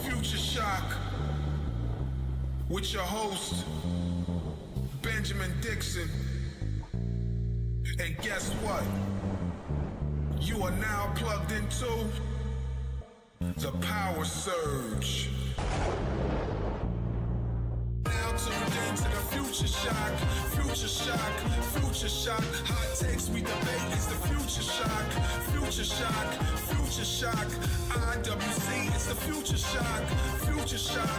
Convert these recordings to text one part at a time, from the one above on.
Future Shock with your host, Benjamin Dixon. And guess what? You are now plugged into the Power Surge. Now tuned into the Future Shock, Future Shock, Future Shock. Hot takes we debate is the Future Shock, Future Shock, Future Shock. IWC is the Future Shock, Future Shock,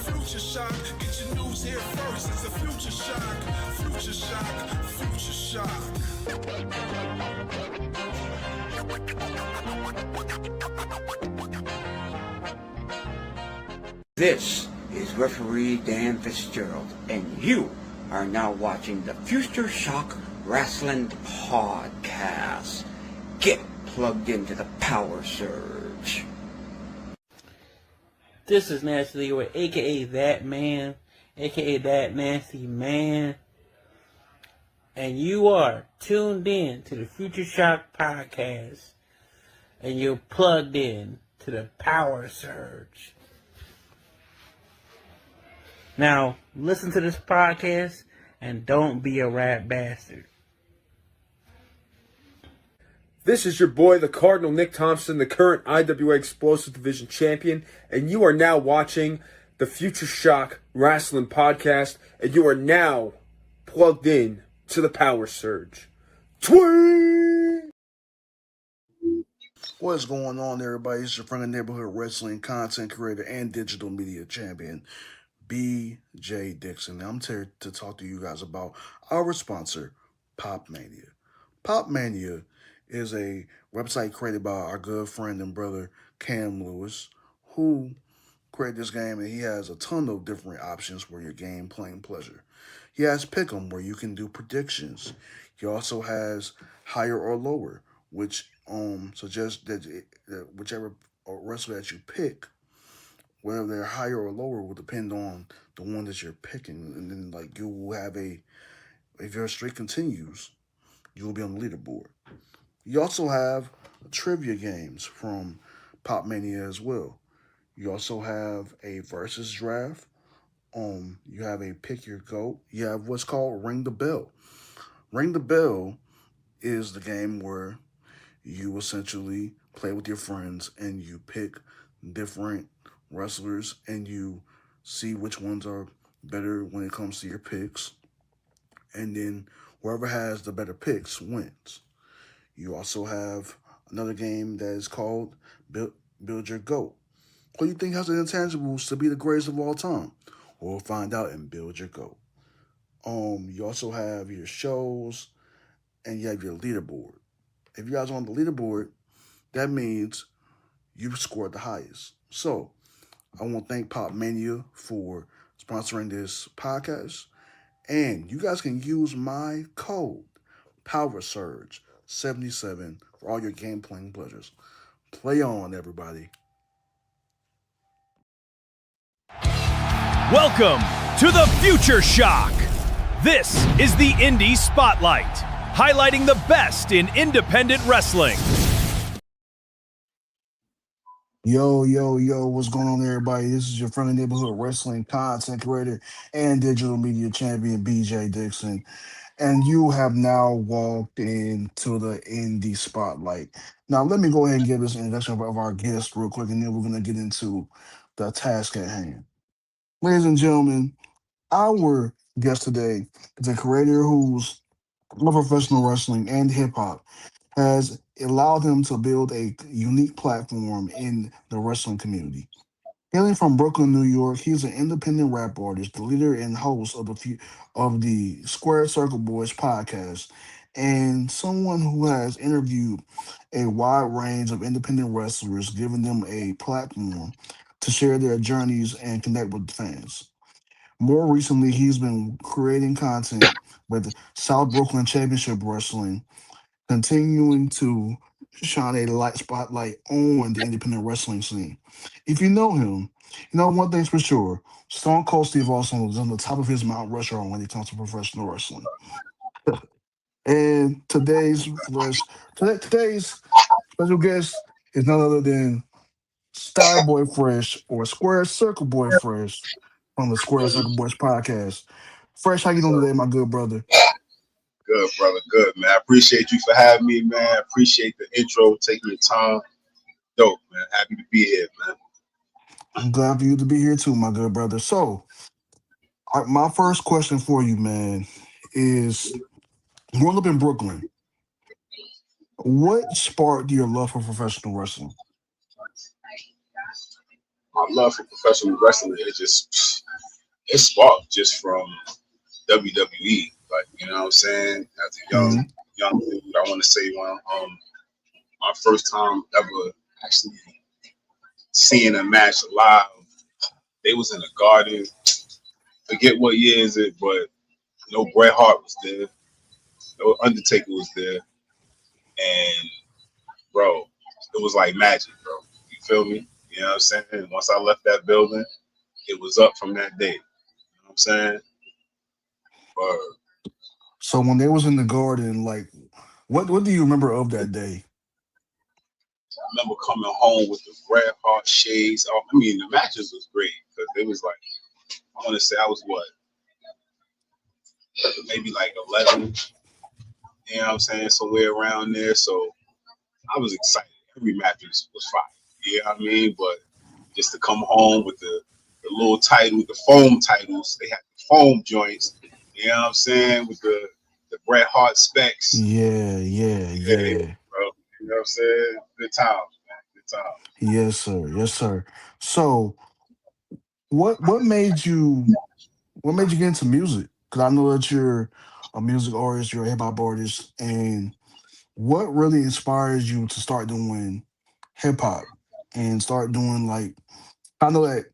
Future Shock. Get your news here first. It's the Future Shock, Future Shock, Future Shock. This is referee Dan Fitzgerald, and you are now watching the Future Shock Wrestling Podcast. Get plugged into the Power Surge. This is Nasty Leroy, aka That Man, aka That Nasty Man, and you are tuned in to the Future Shock Podcast, and you're plugged in to the Power Surge. Now, listen to this podcast and don't be a rat bastard. This is your boy, the Cardinal Nick Thompson, the current IWA Explosive Division Champion, and you are now watching the Future Shock Wrestling Podcast, and you are now plugged in to the Power Surge. Twing! What's going on, everybody? It's your friend of neighborhood wrestling content creator and digital media champion, BJ Dixon. Now, I'm here to talk to you guys about our sponsor, Pop Mania. Pop Mania is a website created by our good friend and brother, Cam Lewis, who created this game, and he has a ton of different options for your game playing pleasure. He has Pick'em, where you can do predictions. He also has Higher or Lower, which suggests that whichever wrestler that you pick, whether they're higher or lower, will depend on the one that you're picking. And then, like, you will have if your streak continues, you will be on the leaderboard. You also have trivia games from Pop Mania as well. You also have a versus draft. You have a pick your GOAT. You have what's called Ring the Bell. Ring the Bell is the game where you essentially play with your friends and you pick different wrestlers and you see which ones are better when it comes to your picks, and then whoever has the better picks wins. You also have another game that is called Build Your GOAT. Who do you think has the intangibles to be the greatest of all time? We'll find out in Build Your GOAT. You also have your shows and you have your leaderboard. If you guys are on the leaderboard, that means you've scored the highest. So I want to thank Pop Mania for sponsoring this podcast. And you guys can use my code, PowerSurge77, for all your game playing pleasures. Play on, everybody. Welcome to the Future Shock. This is the Indie Spotlight, highlighting the best in independent wrestling. Yo, what's going on, everybody? This is your friendly neighborhood wrestling content creator and digital media champion, BJ Dixon. And you have now walked into the Indie Spotlight. Now, let me go ahead and give this introduction of our guest real quick, and then we're going to get into the task at hand. Ladies and gentlemen, our guest today is a creator who's love professional wrestling and hip-hop has allowed him to build a unique platform in the wrestling community. Hailing from Brooklyn, New York, he's an independent rap artist, the leader and host of the Square Circle Boys podcast, and someone who has interviewed a wide range of independent wrestlers, giving them a platform to share their journeys and connect with fans. More recently, he's been creating content with South Brooklyn Championship Wrestling, continuing to shine a light spotlight on the independent wrestling scene. If you know him, you know one thing's for sure: Stone Cold Steve Austin was on the top of his Mount Rushmore when it comes to professional wrestling. And today's special guest is none other than Style Boy Fresh or Square Circle Boy Fresh from the Square Circle Boys podcast. Fresh, how you doing today, my good brother? Good, brother. Good, man. I appreciate you for having me, man. I appreciate the intro, taking your time. Dope, man. Happy to be here, man. I'm glad for you to be here too, my good brother. So, my first question for you, man, is growing up in Brooklyn, what sparked your love for professional wrestling? My love for professional wrestling, it sparked just from WWE. Like, you know what I'm saying? As a Hmm. young dude, I want to say my first time ever actually seeing a match live, they was in a garden. Forget what year is it, but no Bret Hart was there, no Undertaker was there, and bro, it was like magic, bro. You feel me? You know what I'm saying? Once I left that building, it was up from that day. You know what I'm saying? But So when they was in the garden, like, what do you remember of that day? I remember coming home with the Bret Hart shades. I mean, the matches was great because it was like, I want to say I was what, maybe like 11. You know what I'm saying? Somewhere around there. So I was excited. Every match was fire. You know what I mean? But just to come home with the little title, the foam titles, they had the foam joints. You know what I'm saying? With the Bret Hart specs. Yeah, yeah, Yeah, yeah. bro. You know what I'm saying? Good times, man. Good times. Yes, sir. Yes, sir. So what made you get into music? Because I know that you're a music artist, you're a hip hop artist, and what really inspires you to start doing hip hop and start doing like I know that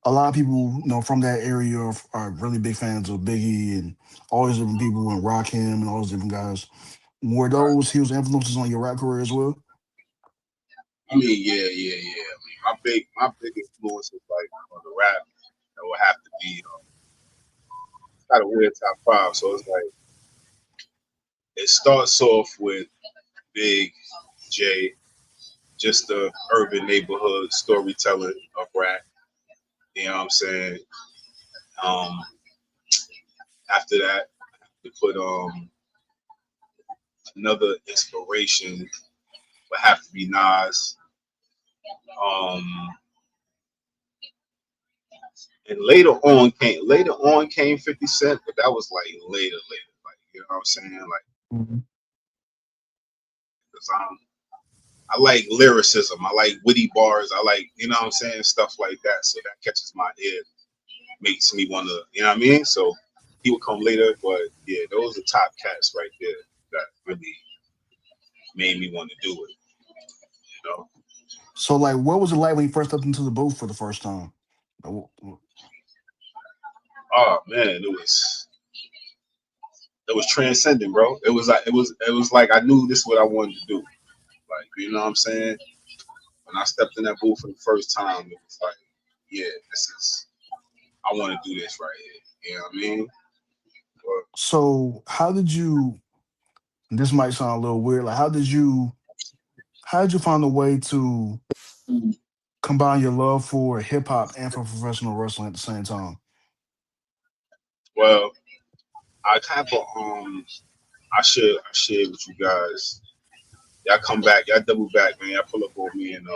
a lot of people, from that area are really big fans of Biggie and all these different people and Rakim and all those different guys. Were Right. those huge influences on your rap career as well? I mean, yeah. I mean, my big influence is like on the rap. That would have to be got a weird top five. So it's like it starts off with Big J, just the urban neighborhood storytelling of rap. You know what I'm saying? Um, After that, we put another inspiration would have to be Nas. Um, and later on came 50 Cent, but that was like later. Like, you know what I'm saying? Like, Mhm. because I like lyricism, I like witty bars, I like, you know what I'm saying, stuff like that. So that catches my ear, makes me want to, you know what I mean? So he would come later, but yeah, those are top cats right there that really made me want to do it, you know? So, like, what was it like when you first stepped into the booth for the first time? Oh man, it was transcending, bro. It was like I knew this is what I wanted to do. Like, you know what I'm saying? When I stepped in that booth for the first time, it was like, yeah, I want to do this right here. You know what I mean? But, So, how did you? This might sound a little weird. Like, how did you find a way to combine your love for hip hop and for professional wrestling at the same time? well, I kind of I share with you guys. Y'all come back, y'all double back, man. Y'all pull up on me and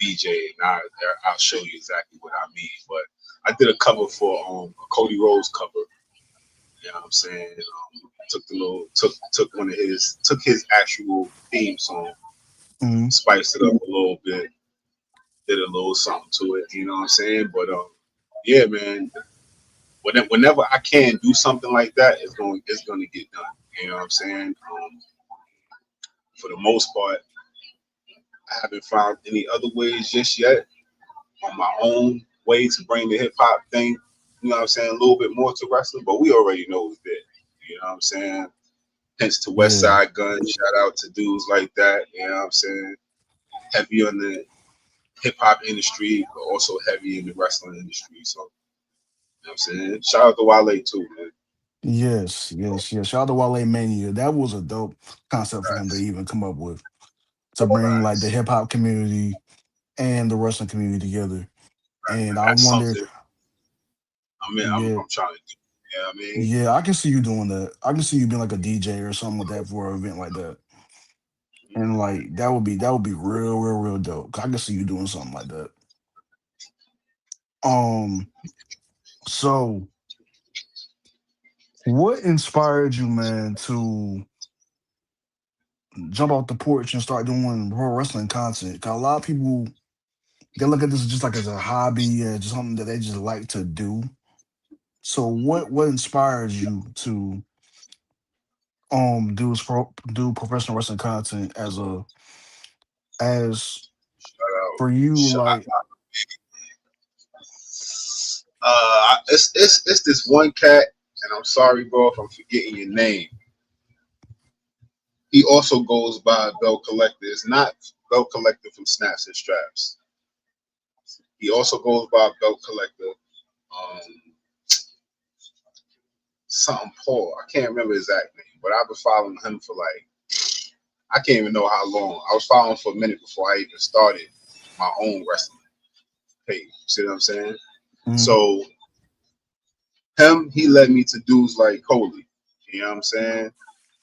BJ, and I'll show you exactly what I mean. But I did a cover for a Cody Rhodes cover. You know what I'm saying? Took one of his actual theme song, Hmm. spiced it up a little bit, did a little something to it. You know what I'm saying? But yeah, man. Whenever I can do something like that, it's going to get done. You know what I'm saying? For the most part, I haven't found any other ways just yet on my own way to bring the hip hop thing. You know what I'm saying? A little bit more to wrestling, but we already know it's there. You know what I'm saying? Hence to West Yeah. Side Gun. Shout out to dudes like that. You know what I'm saying? Heavy on the hip hop industry, but also heavy in the wrestling industry. So, you know what I'm saying? Shout out to Wale too, man. Yes. Yes. Yes. Shout out to Wale Mania. That was a dope concept for him to Facts. even come up with. to bring like the Facts. hip hop community and the wrestling community together. And I That's wonder, something. yeah, I'm trying to do. You know what I mean? yeah, I can see you doing that. I can see you being like a DJ or something like that for an event like that. And like that would be real, real, real dope. 'Cause I can see you doing something like that. Um, so what inspired you, man, to jump off the porch and start doing pro wrestling content? 'Cause a lot of people they look at this just like as a hobby, just something that they just like to do. So what inspires you to do professional wrestling content as for you Shout like it's this one cat, and I'm sorry, bro, if I'm forgetting your name. He also goes by Belt Collector. It's not Belt Collector from Snaps and Straps. He also goes by Belt Collector. Um, something Paul. I can't remember his exact name, but I've been following him for like I can't even know how long. I was following for a minute before I even started my own wrestling page. See what I'm saying? mhm. So he led me to dudes like Coley. You know what I'm saying?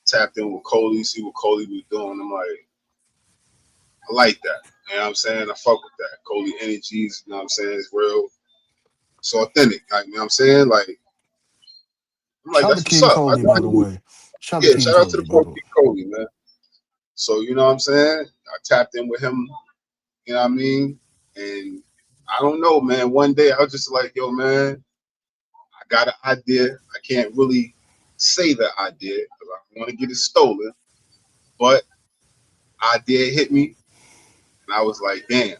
Tapped in with Coley, see what Coley was doing. I'm like, I like that. You know what I'm saying? I fuck with that. Coley energies, you know what I'm saying? It's real. It's authentic. Like, you know what I'm saying? Like, I'm like, Shout out to that's what's King up. Coley, by the way. Shout out to Yeah, King shout out to Coley, the by boy the way. Coley, man. So, you know what I'm saying? I tapped in with him, you know what I mean? And I don't know, man. One day I was just like, yo, man, I got an idea. I can't really say the idea because I don't want to get it stolen. But idea hit me, and I was like, damn,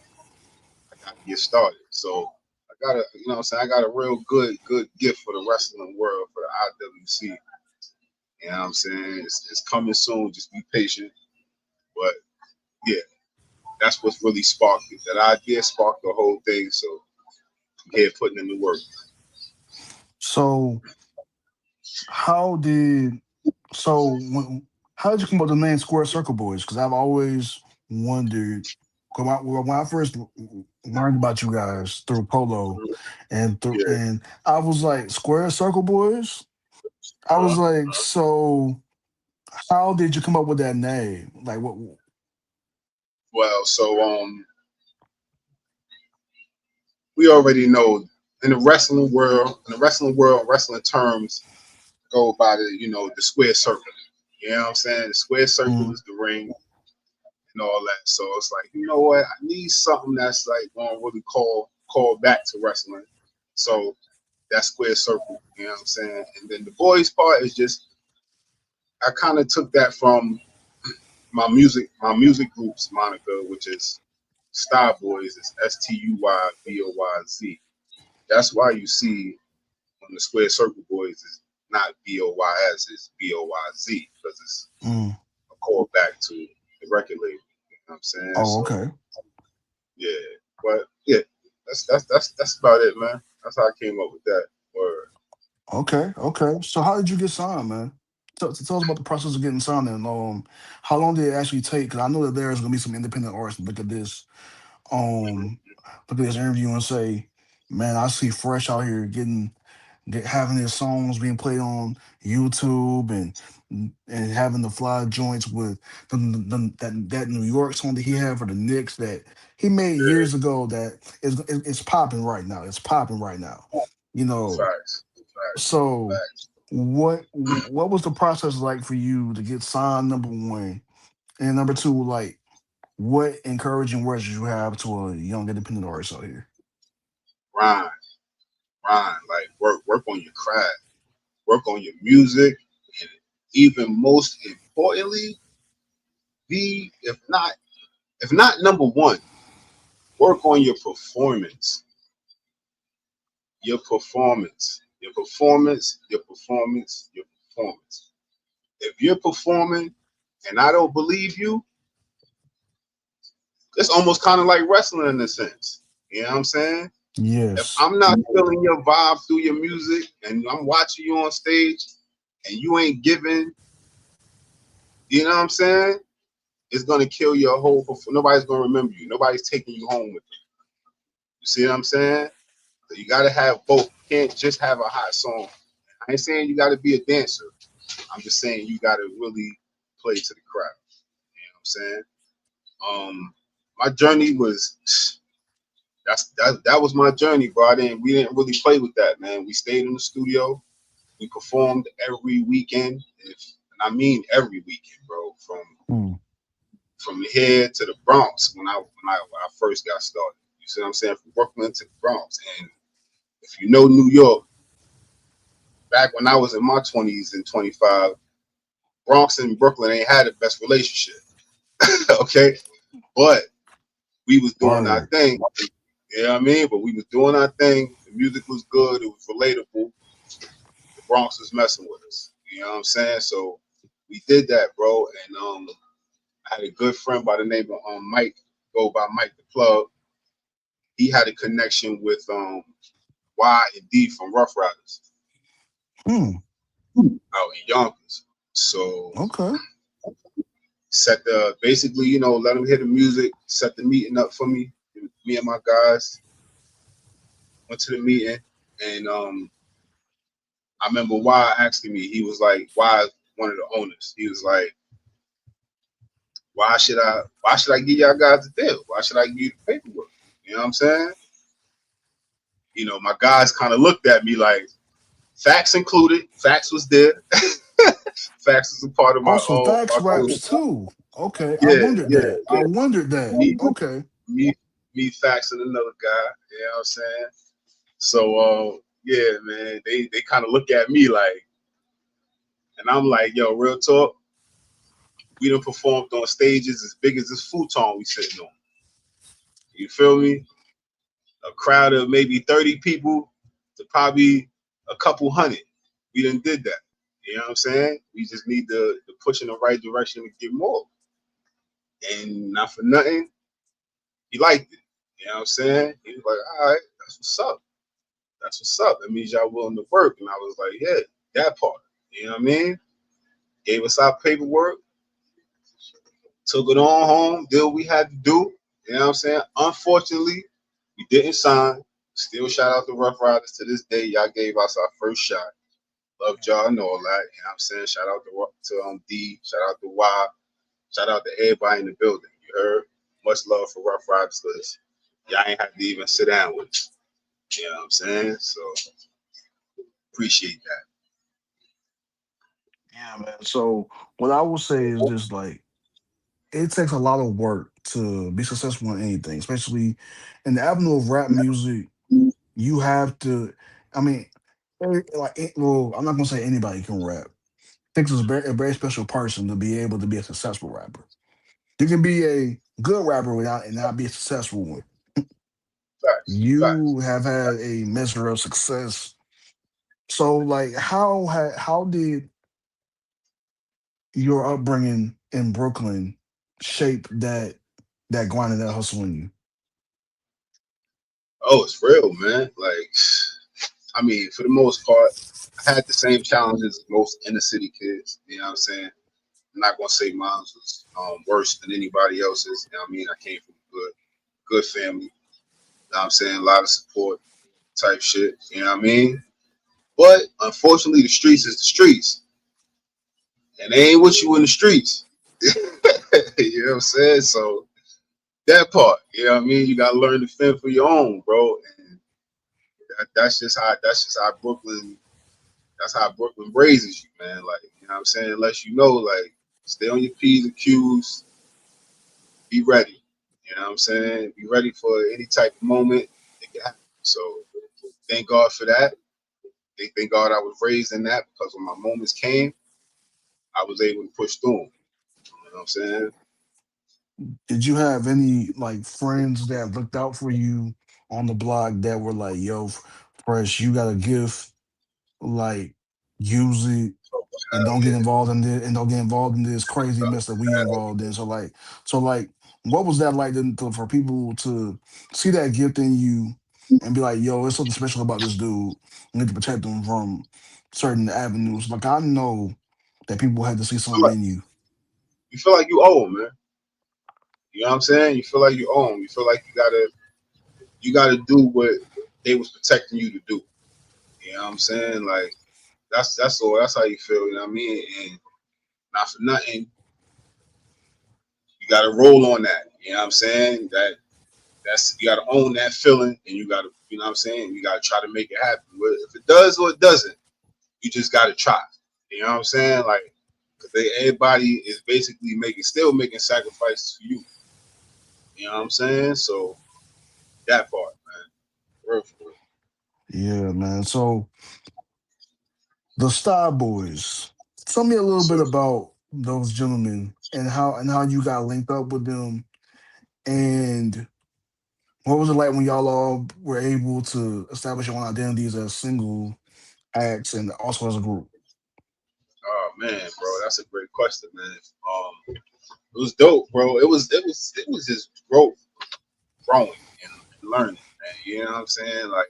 I got to get started. So I got you know what I'm saying? I got a real good gift for the wrestling world, for the IWC. You know what I'm saying? It's coming soon. Just be patient. But yeah, that's what's really sparked it. That idea sparked the whole thing. So I'm here putting in the work. So how did so how did you come up with the name Square Circle Boys? Because I've always wondered. 'Cause when I first learned about you guys through Polo, Yeah. and I was like Square Circle Boys. I was like, so how did you come up with that name? Like what? Well, so we already know in the wrestling world, wrestling terms go by the square circle. You know what I'm saying? The square circle Mm, is the ring and all that. So it's like, you know what? I need something that's like gonna really call back to wrestling. So that square circle, you know what I'm saying? And then the boys part is just I kind of took that from my music group's moniker, which is Star Boys. It's STUYBOYZ. That's why you see on the Square Circle Boys is not BOYS, it's BOYZ because it's mm. a call back to the record label. You know what I'm saying? Oh, So okay, yeah, but yeah, that's about it, man. That's how I came up with that word. okay. So how did you get signed, man? Tell us about the process of getting signed, and how long did it actually take? Because I know that there's gonna be some independent artists um, look at this interview and say, man, I see Fresh out here having his songs being played on YouTube and having the fly joints with that New York song that he had for the Knicks that he made years ago that it's popping right now. It's popping right now. You know, Facts, facts, so facts. what was the process like for you to get signed, number one? And number two, like what encouraging words did you have to a young independent artist out here? Rhyme, rhyme, like work on your craft, work on your music, and even most importantly, be if not number one, work on your performance. Your performance. Your performance. Your performance. Your performance. If you're performing and I don't believe you, it's almost kind of like wrestling in a sense. You know what I'm saying? If Yes. I'm not feeling your vibe through your music and I'm watching you on stage and you ain't giving, you know what I'm saying? it's gonna kill your whole. Nobody's gonna remember you. Nobody's taking you home with you. You see what I'm saying? So you gotta have both. You can't just have a hot song. I ain't saying you gotta be a dancer. I'm just saying you gotta really play to the crowd. You know what I'm saying? My journey was that was my journey, bro. We didn't really play with that, man. We stayed in the studio. We performed every weekend, and I mean every weekend, bro. Mm. From here to the Bronx when I first got started. You see what I'm saying? From Brooklyn to the Bronx, and if you know New York, back when I was in my 20s and 25, Bronx and Brooklyn ain't had the best relationship. Okay, but we was doing our Word. thing. You know what I mean? But we was doing our thing. The music was good. It was relatable. The Bronx was messing with us. You know what I'm saying? So we did that, bro. And I had a good friend by the name of Mike, go by Mike the Plug. He had a connection with Y and D from Rough Riders Mm. out in Yonkers. So Okay. set the basically, let them hear the music, set the meeting up for me. Me and my guys went to the meeting, and I remember Y asking me. He was like, "Y is one of the owners." He was like, "Why should I give y'all guys the deal? Why should I give you the paperwork?" You know what I'm saying? My guys kind of looked at me like, facts included. Facts was there. Facts was a part of my Also, Facts my raps crew. too. Okay. I Yeah, wondered yeah, that. I yeah. wondered that. Me, Okay. me, me, Facts and another guy. You know what I'm saying? So, yeah, man, they kind of look at me like, and I'm like, yo, real talk. We done performed on stages as big as this futon we sitting on. You feel me? A crowd of maybe 30 people to probably a couple hundred. We done did that. You know what I'm saying? We just need to push in the right direction to get more. And not for nothing, he liked it. You know what I'm saying? He was like, all right, that's what's up. That's what's up. That means y'all willing to work. And I was like, yeah, that part. You know what I mean? Gave us our paperwork, took it on home, did what we had to do. You know what I'm saying? Unfortunately, we didn't sign. Still shout out to Rough Riders to this day. Y'all gave us our first shot. Loved y'all and all that. You know what I'm saying? Shout out to D. Shout out to Y. Shout out to everybody in the building. You heard? Much love for Rough Riders because y'all ain't have to even sit down with us. You know what I'm saying? So appreciate that. Yeah, man. So what I will say is just like it takes a lot of work to be successful in anything, especially in the avenue of rap music. You have to. I mean, well, I'm not gonna say anybody can rap. It takes a very special person to be able to be a successful rapper. You can be a good rapper without and not be a successful one. Facts. You Facts. have had a measure of success. So, like, how did your upbringing in Brooklyn shape that grind and that hustle in you? Oh, it's real, man. Like, I mean, for the most part, I had the same challenges as most inner city kids. You know what I'm saying? I'm not gonna say mine was worse than anybody else's. You know what I mean? I came from a good family. You know what I'm saying? A lot of support type shit. You know what I mean? But unfortunately, the streets is the streets, and they ain't with you in the streets. You know what I'm saying? So that part, you know what I mean? You gotta learn to fend for your own, bro. And that's just how Brooklyn. That's how Brooklyn raises you, man. Like, you know what I'm saying? Unless you know, like, stay on your P's and Q's, be ready. You know what I'm saying? Be ready for any type of moment that can happen. So thank God for that. Thank God I was raised in that because when my moments came, I was able to push through 'em. You know what I'm saying? Did you have any like friends that looked out for you on the block that were like, "Yo, Fresh, you got a gift, like use it So, and don't get involved in this and don't get involved in this crazy mess that we involved in." So like, what was that like for people to see that gift in you and be like, "Yo, there's something special about this dude. We need to protect him from certain avenues." Like I know that people had to see something like, in you. you feel like you owe 'em, man. You know what I'm saying? You feel like you own. You feel like you gotta do what they was protecting you to do. You know what I'm saying? Like that's all. That's how you feel. You know what I mean? And not for nothing, you gotta roll on that. You know what I'm saying? That's you gotta own that feeling, and you gotta, you know what I'm saying? You gotta try to make it happen. But if it does or it doesn't, you just gotta try. You know what I'm saying? Like, cause everybody is basically still making sacrifices for you. You know what I'm saying? So that part, man, real for real. Yeah, man. So the Star Boys. Tell me a little bit So, about those gentlemen and how you got linked up with them, and what was it like when y'all all were able to establish your own identities as single acts and also as a group? oh man, bro, that's a great question, man. It was dope, bro. It was just growing and learning, man. You know what I'm saying? Like,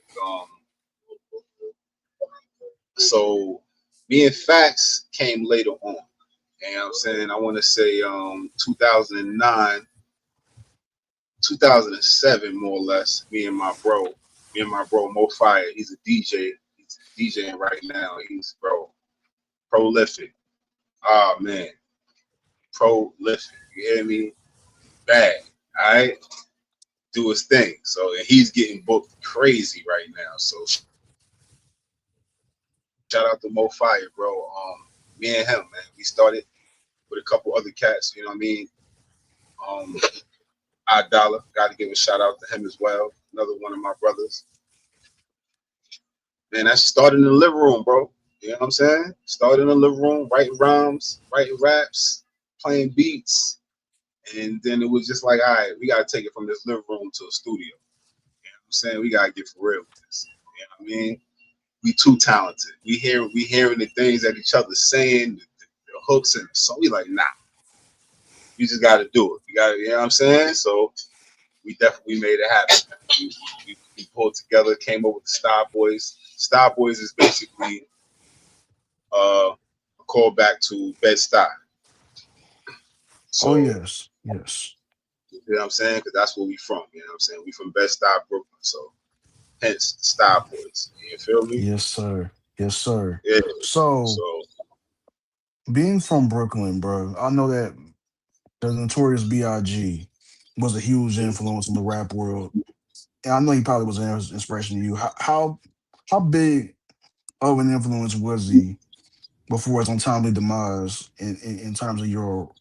so me and Facts came later on. You know what I'm saying? I want to say 2009, 2007, more or less. Me and my bro Mo Fire. He's a DJ. He's DJing right now. He's prolific. Oh man, prolific. You hear me? Bad. All right, do his thing. So and he's getting booked crazy right now. So shout out to Mo Fire, bro. Me and him, man. We started with a couple other cats. You know what I mean? Um, Dollar. Got to give a shout out to him as well. Another one of my brothers. Man, that started in the living room, bro. You know what I'm saying? Started in the living room, writing rhymes, writing raps, playing beats. And then it was just like, all right, we got to take it from this living room to a studio. You know what I'm saying? We got to get for real with this. You know what I mean? We too talented. We hearing the things that each other's saying, the hooks and the song. We like, nah, you just got to do it. You got to, you know what I'm saying? So we definitely made it happen. We pulled together, came up with the Star Boys. Star Boys is basically a callback to Bed-Stuy. Oh So, yes, yes. you know what I'm saying? Because that's where we from. You know what I'm saying? We from Bed-Stuy, Brooklyn. So, hence the Star Boys. You feel me? Yes, sir. Yes, sir. Yeah. So So, being from Brooklyn, bro, I know that the Notorious B.I.G. was a huge influence in the rap world. And I know he probably was an inspiration to you. How big of an influence was he before his untimely demise in terms of your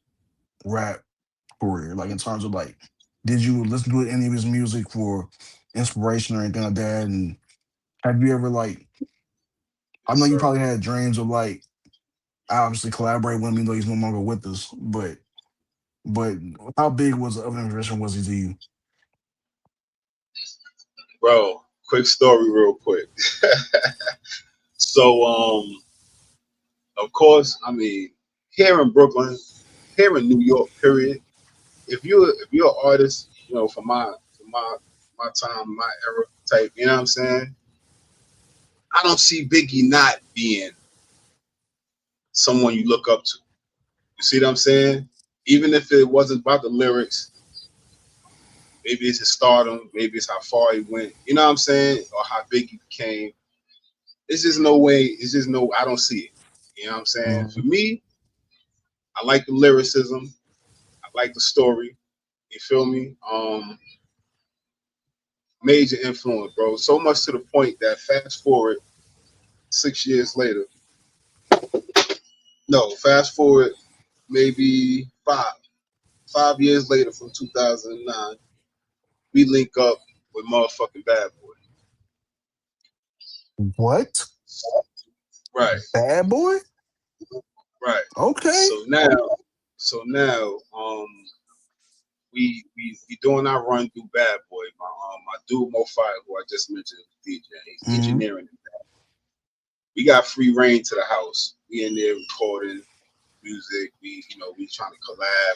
rap career? Like in terms of like, did you listen to any of his music for inspiration or anything like that? And have you ever like, I yes, know you sir. probably had dreams of like obviously collaborate with him, even though he's no longer with us, but how big was of an inspiration was he to you? Bro, quick story real quick. So, of course, I mean, here in Brooklyn, here in New York, period. If you're an artist, you know, for my time, my era type, you know what I'm saying? I don't see Biggie not being someone you look up to. You see what I'm saying? Even if it wasn't about the lyrics, maybe it's his stardom, maybe it's how far he went. You know what I'm saying? Or how big he became. It's just no way. It's just no. I don't see it. You know what I'm saying? For Mhm. me, I like the lyricism. I like the story. You feel me? Major influence, bro. So much to the point that fast forward 6 years later. No, fast forward maybe 5 years later from 2009, we link up with motherfucking Bad Boy. What? Right, Bad boy? right. Okay. So now, so now, we doing our run through Bad Boy. My dude Mo Fire, who I just mentioned, DJ, he's Hmm. engineering. We got free reign to the house. We in there recording music. We trying to collab.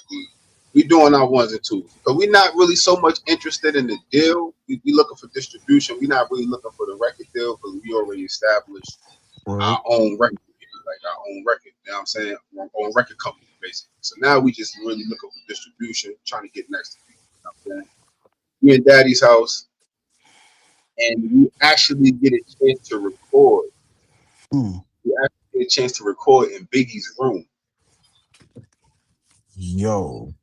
We doing our ones and twos. But we not really so much interested in the deal. We looking for distribution. We not really looking for the record deal because we already established Right. our own record, like our own record. You know what I'm saying? Our own record company. basically. So now we just really looking for distribution, trying to get next to people. You know what I'm saying? We in Daddy's house, and we actually get a chance to record. Hmm. We actually get a chance to record in Biggie's room, Yo.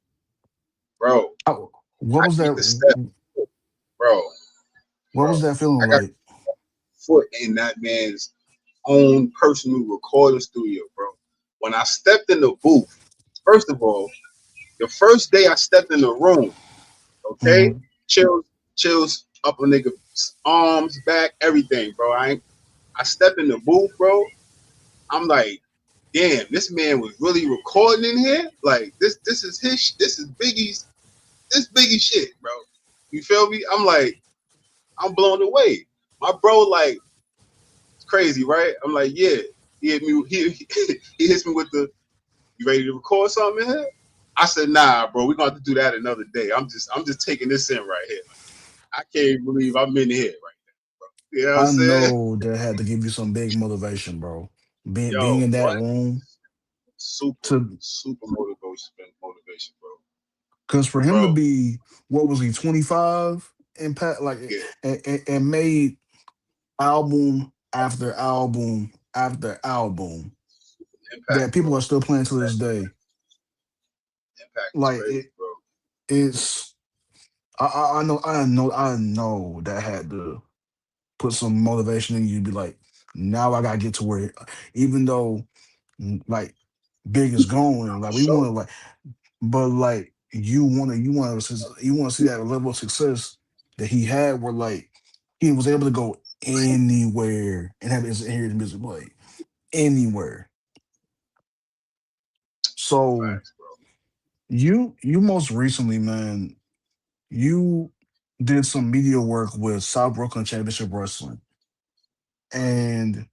bro. What I was get that? the step, bro. What was that feeling I got like? foot in that man's own personal recording studio, bro. When I stepped in the booth, first of all, the first day I stepped in the room, okay, Hmm. chills up a nigga's arms, back, everything, bro. I step in the booth, bro. I'm like, damn, this man was really recording in here. Like this is this is Biggie shit, bro. You feel me? I'm like, I'm blown away. My bro, like, it's crazy, right? I'm like, yeah. He hit me. He hits me with the, you ready to record something in here? I said, nah, bro. We're gonna have to do that another day. I'm just taking this in right here. I can't believe I'm in here right now, bro. You know what I'm I saying? know that had to give you some big motivation, bro. Being Yo, in that what? room Super, to, super motivation, because for him to bro. be, what was he, 25, impact, like, Yeah, and made album after album after album impact, that people bro. are still playing to this day. Impact is Like crazy, bro. it's, I know that had to put some motivation in you to be like, now I gotta get to where, even though like Big is going, like we Show. want to like, but like you want to see that level of success that he had, where like he was able to go anywhere and have his hear his music play anywhere. So Facts, bro. you most recently, man, you did some media work with South Brooklyn Championship Wrestling. And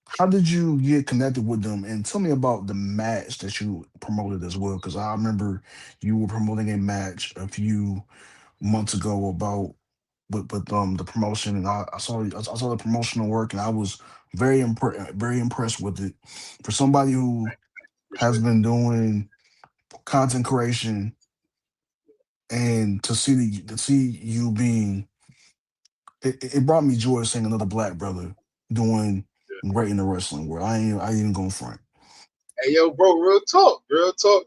how did you get connected with them? And tell me about the match that you promoted as well, because I remember you were promoting a match a few months ago about with the promotion, and I saw the promotional work, and I was very impressed with it. For somebody who has Appreciate it. been doing content creation, and to see you being, it brought me joy seeing another black brother doing Yeah. great in the wrestling world. I ain't even going front. Hey, yo, bro, real talk,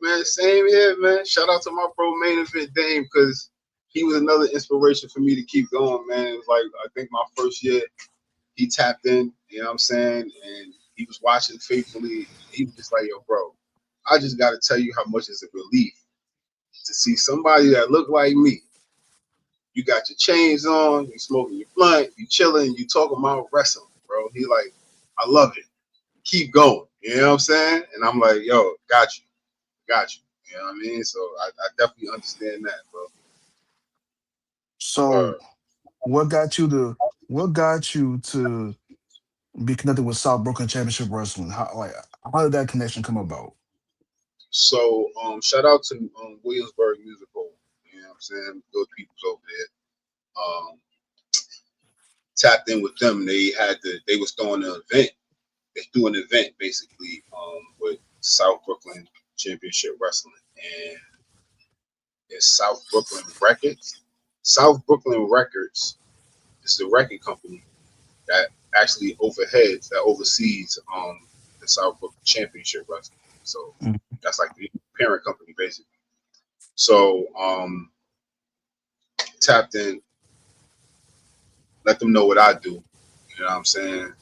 man. Same here, man. Shout out to my bro, Main Event Dame, because he was another inspiration for me to keep going, man. It was like, I think my first year, he tapped in, you know what I'm saying? And he was watching faithfully. He was just like, yo, bro, I just got to tell you how much it's a relief to see somebody that look like me. You got your chains on, you smoking your blunt, you chilling, you talking about wrestling, bro. He like, I love it. Keep going. You know what I'm saying? And I'm like, yo, got you. Got you. You know what I mean? So I definitely understand that, bro. So what got you to be connected with South Brooklyn Championship Wrestling? How did that connection come about? So shout out to Williamsburg Musical. You know what I'm saying? Good people's over there. Tapped in with them. They was throwing an event. They threw an event basically with South Brooklyn Championship Wrestling. And it's South Brooklyn Records. South Brooklyn Records is the record company that actually oversees the South Brooklyn Championship Wrestling. So Mm. that's like the parent company basically. So tapped in, let them know what I do. You know what I'm saying?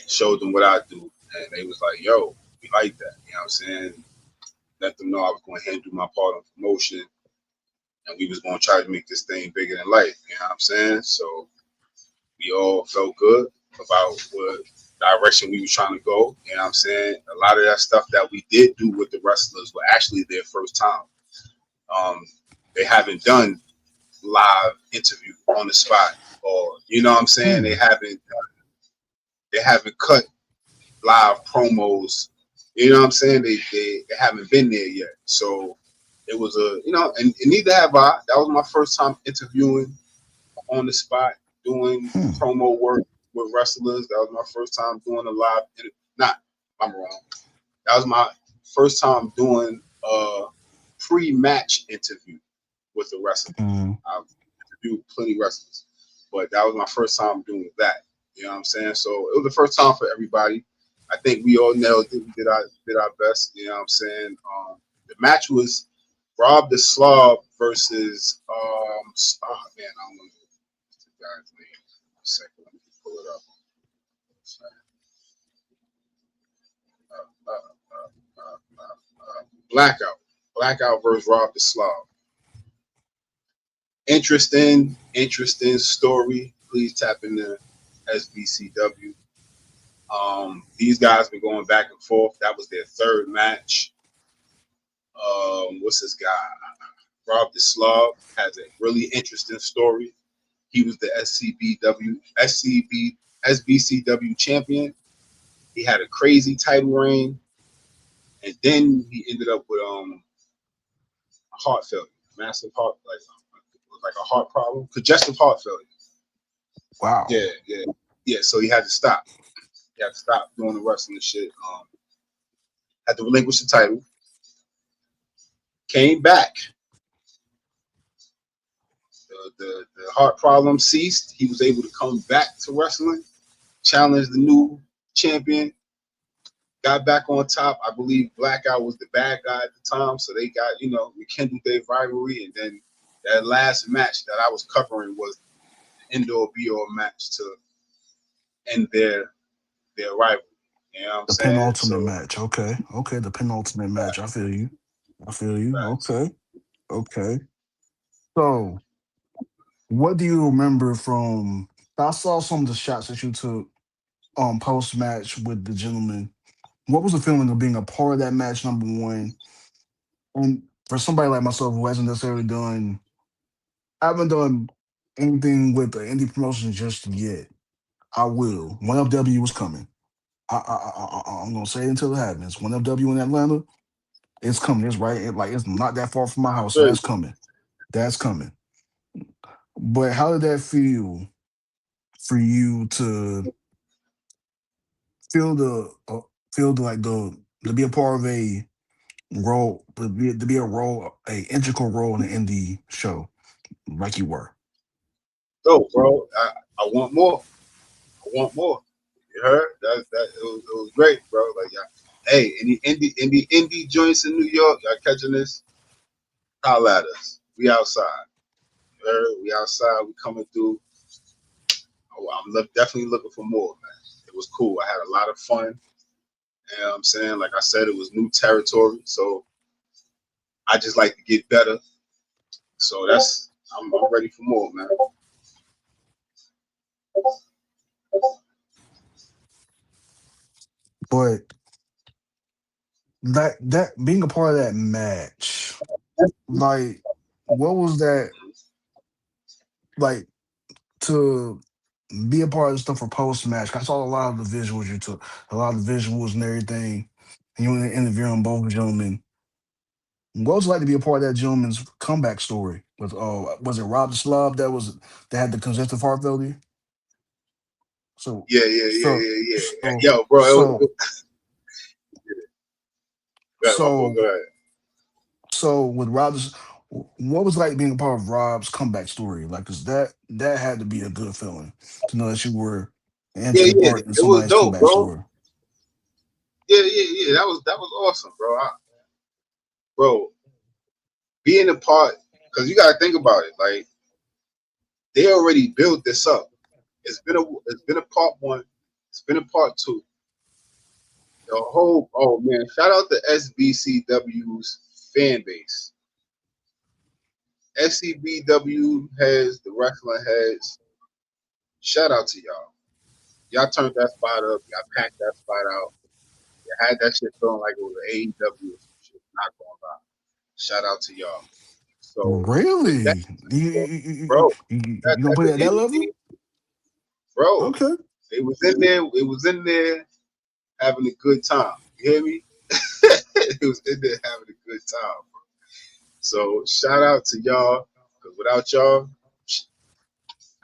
Showed them what I do. And they was like, yo, we like that. You know what I'm saying? Let them know I was going to handle my part of promotion and we was going to try to make this thing bigger than life. You know what I'm saying? So we all felt good about what direction we was trying to go. You know what I'm saying? A lot of that stuff that we did do with the wrestlers were actually their first time. They haven't done live interview on the spot, or you know what I'm saying? Hmm. They haven't cut live promos. You know what I'm saying? They haven't been there yet. So it was and neither have I. That was my first time interviewing on the spot, doing Hmm. promo work with wrestlers. That was my first time doing a live. Not, I'm wrong. That was my first time doing a pre-match interview with a wrestler. Mm. I've interviewed plenty of wrestlers, but that was my first time doing that. You know what I'm saying? So it was the first time for everybody. I think we all nailed it. We did our best. You know what I'm saying? The match was Rob the Slav versus oh man, I don't know the guy's name. A second, let me pull it up. Blackout versus Rob the Slav. Interesting story. Please tap into SBCW. These guys been going back and forth. That was their third match. What's this guy? Rob the Slav has a really interesting story. He was the SBCW champion. He had a crazy title reign, and then he ended up with heart failure, massive heart, like a heart problem, congestive heart failure. Wow. Yeah. So he had to stop. He had to stop doing the wrestling shit. Had to relinquish the title. Came back. The heart problem ceased. He was able to come back to wrestling, challenge the new champion, got back on top. I believe Blackout was the bad guy at the time, so they got, rekindled their rivalry. And then that last match that I was covering was the indoor be-all match to end their rivalry. You know what I'm The saying? penultimate So, match. Okay. The penultimate match. I feel you. facts. Okay. So, what do you remember from? I saw some of the shots that you took post match with the gentleman. What was the feeling of being a part of that match? Number one, and for somebody like myself who hasn't necessarily done, I haven't done anything with the indie promotion just yet. I will. One FW was coming. I'm gonna say it until it happens. One FW in Atlanta, it's coming. It's right. It's not that far from my house, so Very that's coming. That's coming. But how did that feel for you to feel like to be a part of a role, to be a role, a integral role in an indie show like you were? dope, bro. I want more. I want more. You heard? It was great, bro. Like, yeah. Hey, any indie joints in New York, y'all catching this? Holla at us. We outside. You heard? We outside. We coming through. Oh, definitely looking for more, man. It was cool. I had a lot of fun. You know what I'm saying? Like I said, it was new territory. So I just like to get better. So I'm ready for more, man. But that being a part of that match, like, what was that like to be a part of the stuff for post match? I saw a lot of the visuals you took, a lot of the visuals and everything, and you were interviewing both gentlemen. What was it like to be a part of that gentleman's comeback story? Was it Rob the Slob that had the congestive heart failure? So Yeah. so Yo, bro, so go ahead, my boy, so go ahead. so with Rob's, what was it like being a part of Rob's comeback story? Like, cause that had to be a good feeling to know that you were an integral Yeah. part in It was somebody's dope, comeback bro. story. Yeah. That was awesome, bro. Bro, being a part, because you gotta think about it. Like, they already built this up. It's been a part one. It's been a part two. The whole man, shout out to SBCW's fan base. SCBW heads, the wrestling heads. Shout out to y'all. Y'all turned that spot up. Y'all packed that spot out. You had that shit feeling like it was an AEW or some shit. Not going lie. Shout out to y'all. So with that, Really? You, bro, you gonna at put it the at that level? indie, bro, Okay. it was in there. It was in there having a good time. You hear me? It was in there having a good time. So shout out to y'all, because without y'all,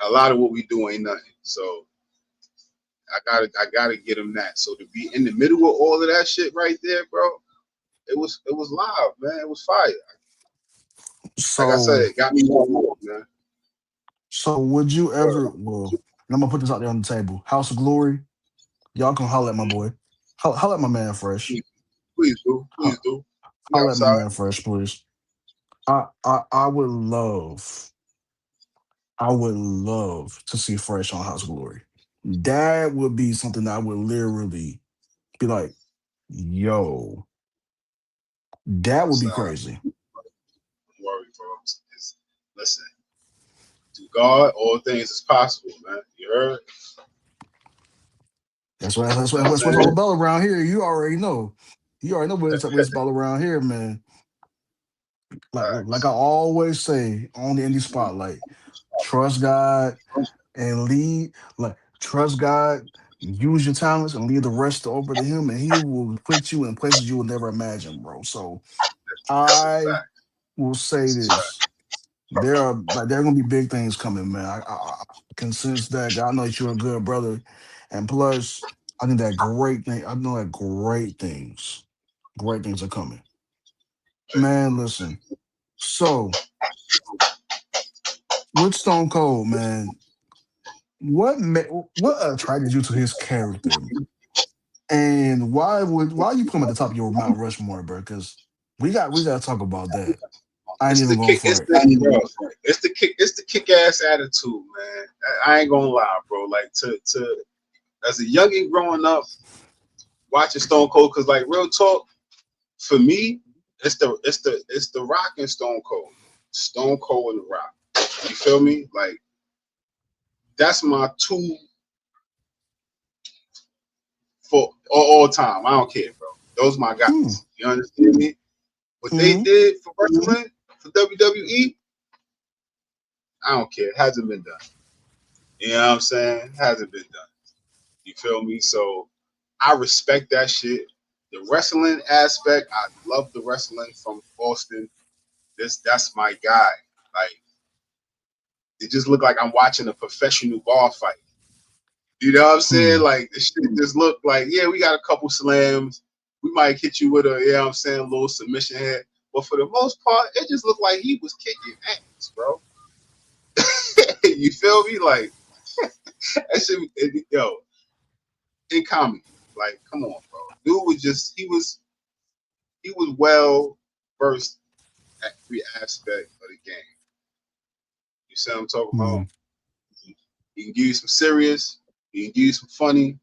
a lot of what we do ain't nothing. So I gotta get them that. So to be in the middle of all of that shit right there, bro, it was live, man. It was fire. Like I said, So, it got me more, man. so would you ever? Well, I'm gonna put this out there on the table. House of Glory, y'all can holler at my boy. Holler at my man Fresh. Please do, please Ho- do. We Holler at my outside. man Fresh, please. I would love. I would love to see Fresh on House of Glory. That would be something that I would literally be like, yo, that would be Outside. crazy. Don't worry, bro. Listen, to God, all things is possible, man. You heard? That's You know what I'm what it's all saying? about around here. You already know. You already know what it's about around here, man. Like I Facts. always say on the indie spotlight, trust God and lead. Like trust God, use your talents and leave the rest over to Him, and He will put you in places you will never imagine, bro. So That's a I fact. will say That's a fact. this: there are gonna be big things coming, man. I can sense that. I know that you're a good brother, and plus, I think that great thing. I know that great things are coming. Man, listen. So with Stone Cold, man, what attracted you to his character, and why you put him at the top of your Mount Rushmore, bro? Because we got to talk about that. I ain't It's even the going kick. for it. It's the kick. It's the kick ass attitude, man. I ain't gonna lie, bro. Like to as a youngin' growing up watching Stone Cold, because like real talk for me, it's the Rock and Stone Cold, Stone Cold and the Rock. You feel me? Like that's my two for all time. I don't care, bro. Those my Hmm. guys. You understand me? What they Hmm. did for wrestling for WWE, I don't care. It hasn't been done. You know what I'm saying? It hasn't been done. You feel me? So I respect that shit. The wrestling aspect, I love the wrestling from Boston. That's my guy. Like it just looked like I'm watching a professional bar fight. You know what I'm saying? Hmm. Like this shit just looked like, yeah, we got a couple slams. We might hit you with a, you know what I'm saying, a little submission head. But for the most part, it just looked like he was kicking ass, bro. You feel me? Like that shit, yo, in comedy. Like, come on, bro. Dude was just he was well versed at every aspect of the game. You see what I'm talking about? Hmm. He can give you some serious, he can give you some funny.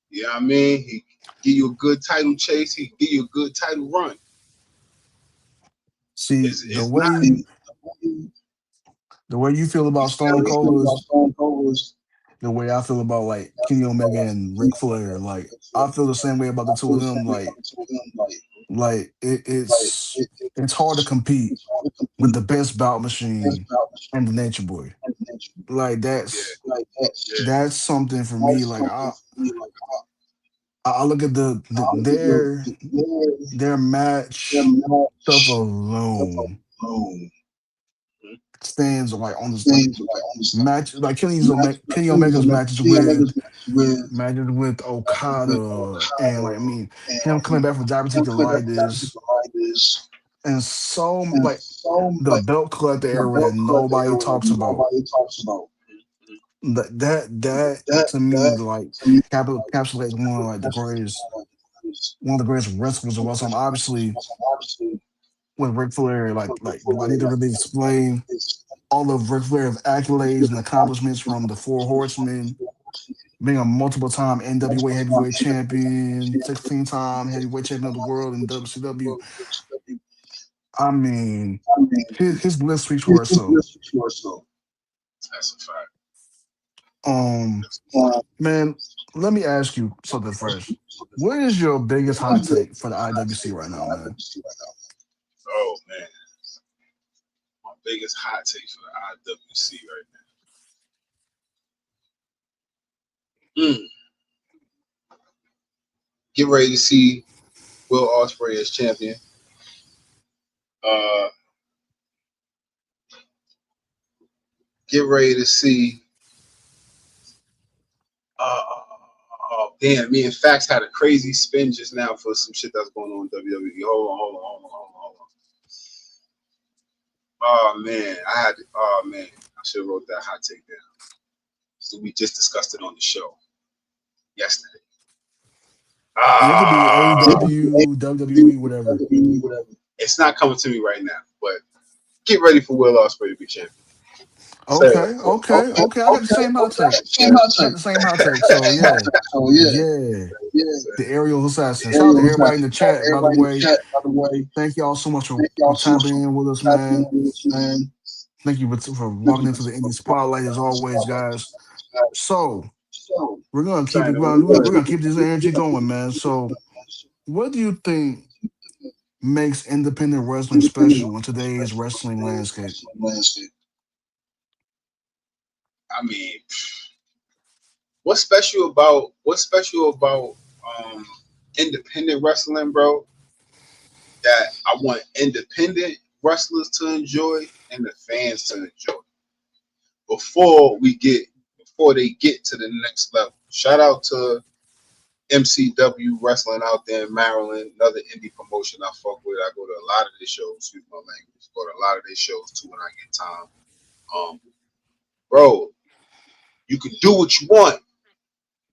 You know what I mean? He can give you a good title chase, he can give you a good title run. See It's not the way you feel you about feel Stone me? Cold is the way I feel about like Kenny Omega and Ric Flair. Like I feel the same way about the two of them. It's hard to compete with the best bout machine and the Nature Boy. Like Yeah, yeah, that's something for me. Like I look at their match stuff alone stands like on this like match like Kenny Omega's matches with Okada and like I mean him coming back from diverticulitis and so like the belt collector era that nobody talks about. That to me like encapsulates one of the greatest wrestlers of all time. Obviously with Ric Flair, like do I need to really explain all of Ric Flair's accolades and accomplishments from the Four Horsemen, being a multiple time NWA heavyweight champion, 16-time heavyweight champion of the world in WCW. I mean, his list speaks for itself. that's a fact. Um, man, let me ask you something first. What is your biggest hot take for the IWC right now, man? Oh man, my biggest hot take for the IWC right now. Get ready to see Will Ospreay as champion. Uh, get ready to see Damn, me and Fax had a crazy spin just now for some shit that's going on in WWE. Hold on. Oh man, I should have wrote that hot take down. So we just discussed it on the show yesterday. It could be Ah, AEW, WWE, whatever. it's not coming to me right now, but get ready for Will Ospreay to be champion. Okay. I got the same hot take. Got the same hot take. So yeah. The aerial assassin. Shout out to everybody in the chat, by the way. Thank y'all so much for tapping in with us, man. Thank you for walking into the indie spotlight as always, guys. So we're gonna keep it going. We're gonna keep this energy going, man. So what do you think makes independent wrestling special in today's wrestling landscape? I mean, what's special about independent wrestling, bro? That I want independent wrestlers to enjoy and the fans to enjoy before they get to the next level. Shout out to MCW Wrestling out there in Maryland, another indie promotion I fuck with. I go to a lot of their shows, excuse my language. Go to a lot of their shows too when I get time. Bro, you can do what you want.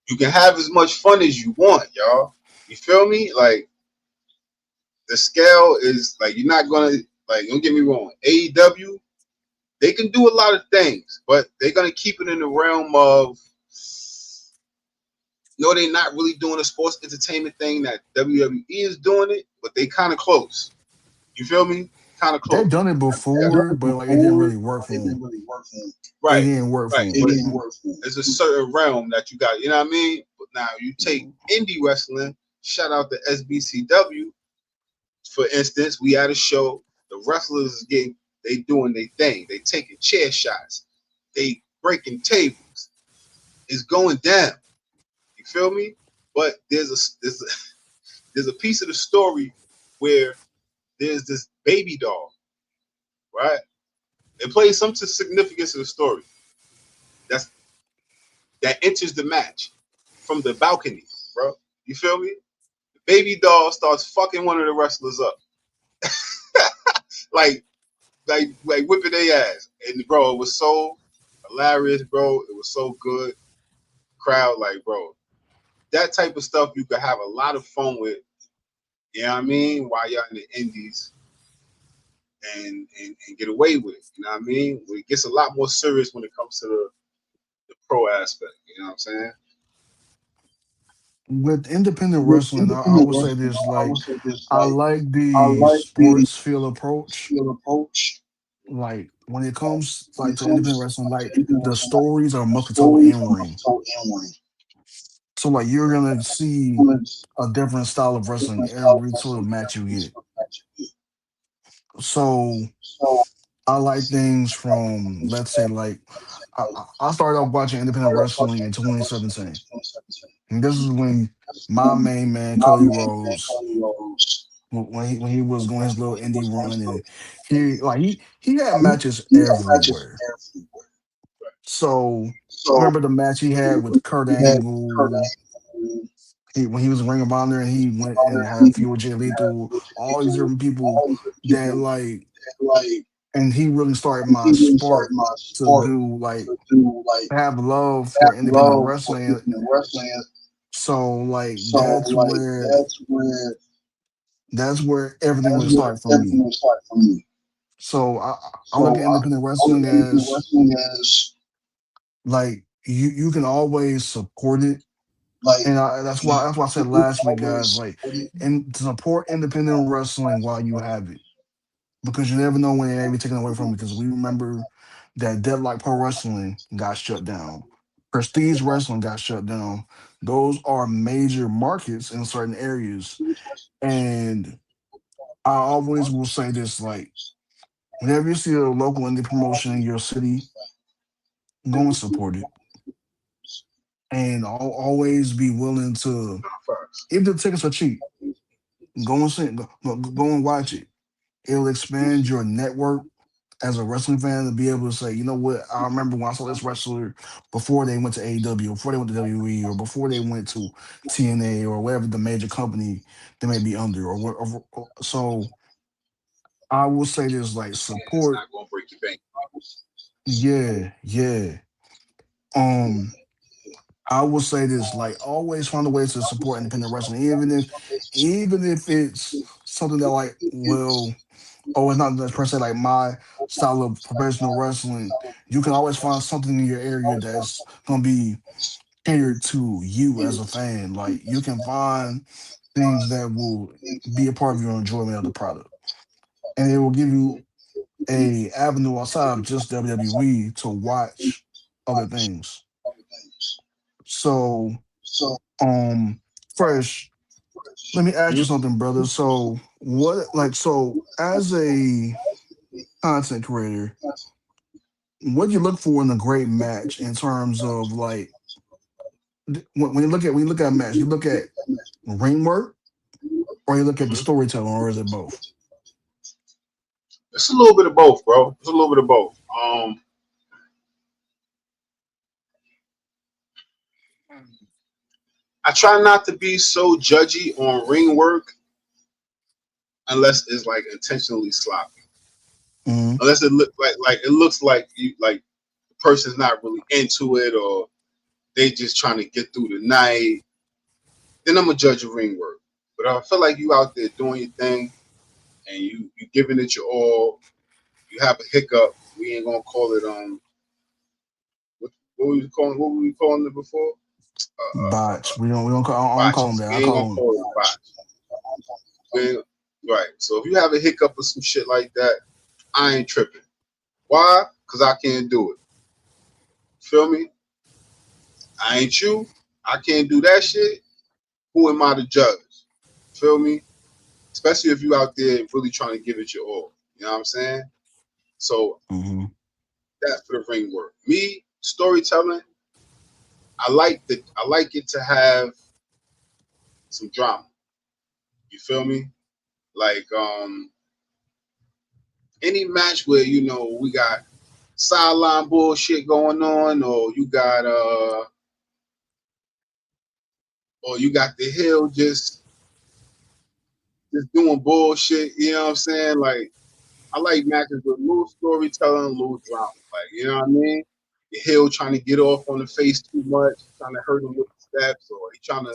You can have as much fun as you want, y'all. You feel me? Like, the scale is like, you're not gonna, like, don't get me wrong. AEW, they can do a lot of things, but they're gonna keep it in the realm of, no, they're not really doing a sports entertainment thing that WWE is doing it, but they kind of close. You feel me? Kind of close. They've done it before, but like it didn't really work for them. Right. It didn't work for them. There's a certain realm that you got, you know what I mean? But now you take indie wrestling, shout out to SBCW. For instance, we had a show, the wrestlers they doing their thing. They taking chair shots. They breaking tables. It's going down. You feel me? But there's a piece of the story where there's this baby doll, right? It plays some significance to the story. That enters the match from the balcony, bro. You feel me? The baby doll starts fucking one of the wrestlers up. like whipping their ass. And bro, it was so hilarious, bro. It was so good. Crowd, like, bro, that type of stuff you could have a lot of fun with. You know what I mean? While y'all in the indies and get away with it. You know what I mean? It gets a lot more serious when it comes to the pro aspect. You know what I'm saying? With independent wrestling, I would say this: like, I like the sports feel approach. Like when it comes like to independent wrestling, like the stories are mostly told in ring. So like you're gonna see a different style of wrestling every sort of match you get. So I like things from, let's say, like I started off watching independent wrestling in 2017. And this is when my main man Cody Rhodes, when he was going his little indie run, and he had matches everywhere. So I remember the match he had with Kurt Angle. When he was in Ring of Honor and he went and had a feud with Jay Lethal, all these different people that like, and he really started my spark to do like have love for independent wrestling. So like that's where everything really started for me. So I look at independent wrestling as like you can always support it, and that's why I said last week, guys, like, and to support independent wrestling while you have it, because you never know when it may be taken away from you. Because we remember that Deadlock Pro Wrestling got shut down, Prestige Wrestling got shut down. Those are major markets in certain areas, and I always will say this: like, whenever you see a local indie promotion in your city, go and support it, and always be willing to, if the tickets are cheap, go and see, go and watch it. It'll expand your network as a wrestling fan to be able to say, you know what, I remember when I saw this wrestler before they went to AEW, before they went to WWE, or before they went to TNA or whatever the major company they may be under, so I will say this, like And it's support, not gonna break your bank. yeah, yeah. Um, I will say this, like always find a way to support independent wrestling, even if it's something that like, well, oh, it's not per se like my style of professional wrestling. You can always find something in your area that's gonna be catered to you as a fan. Like you can find things that will be a part of your enjoyment of the product, and it will give you a avenue outside of just WWE to watch other things. So, um, first, let me ask you something, brother. So, as a content creator, what do you look for in a great match in terms of like when you look at a match, you look at ring work or you look at the Mhm. storytelling, or is it both? It's a little bit of both, bro. It's a little bit of both. I try not to be so judgy on ring work unless it's like intentionally sloppy. Hmm. Unless it look like it looks like you like the person's not really into it or they just trying to get through the night. Then I'm a judge of ring work. But if I feel like you out there doing your thing and you giving it your all, you have a hiccup. We ain't gonna call it what were we calling it before? Botch. We don't call, I don't call them Botches. that. We I ain't call gonna them call it botch. Right. So if you have a hiccup or some shit like that, I ain't tripping. Why? Cause I can't do it. Feel me? I ain't you. I can't do that shit. Who am I to judge? Feel me? Especially if you out there really trying to give it your all. You know what I'm saying? So hmm that's for the ring work. Me, storytelling, I like it to have some drama. You feel me? Like any match where we got sideline bullshit going on, or you got the hill just doing bullshit. You know what I'm saying? Like I like matches with little storytelling, little drama. Like you know what I mean? The hill trying to get off on the face too much, trying to hurt him with the steps, or he trying to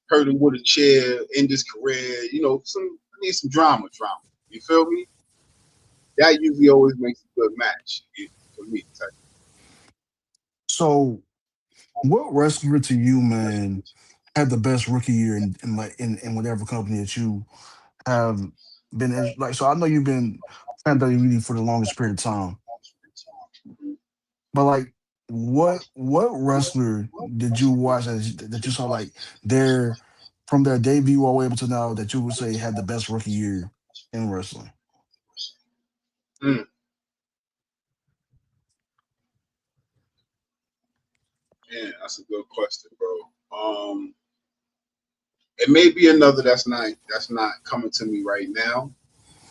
hurt him with a chair, end his career. I need some drama. You feel me? That usually always makes a good match for me. So, what wrestler to you, man, had the best rookie year in whatever company that you have been in? Like, so I know you've been fan WWE for the longest period of time, but like, what wrestler did you watch that you saw like their from their debut all the way up to now that you would say had the best rookie year in wrestling? Mm, yeah, that's a good question, bro. It may be another that's not coming to me right now,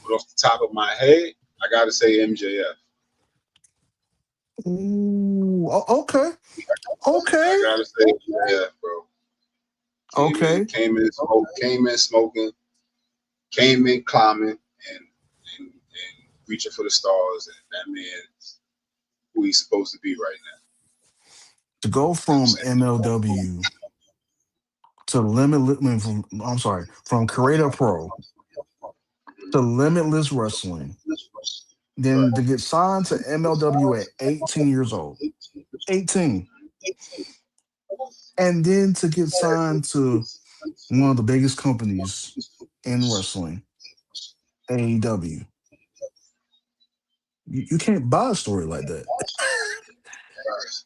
but off the top of my head, I gotta say MJF. Ooh, okay, I okay, gotta say MJF, bro. okay. Came in smoking, came in climbing, and reaching for the stars. And that man is who he's supposed to be right now. To go You know what I'm from saying? MLW to I'm sorry, from Creator Pro to Limitless Wrestling, then to Right. get signed to MLW at 18 years old, 18, and then to get signed to one of the biggest companies in wrestling, AEW. You can't buy a story like that.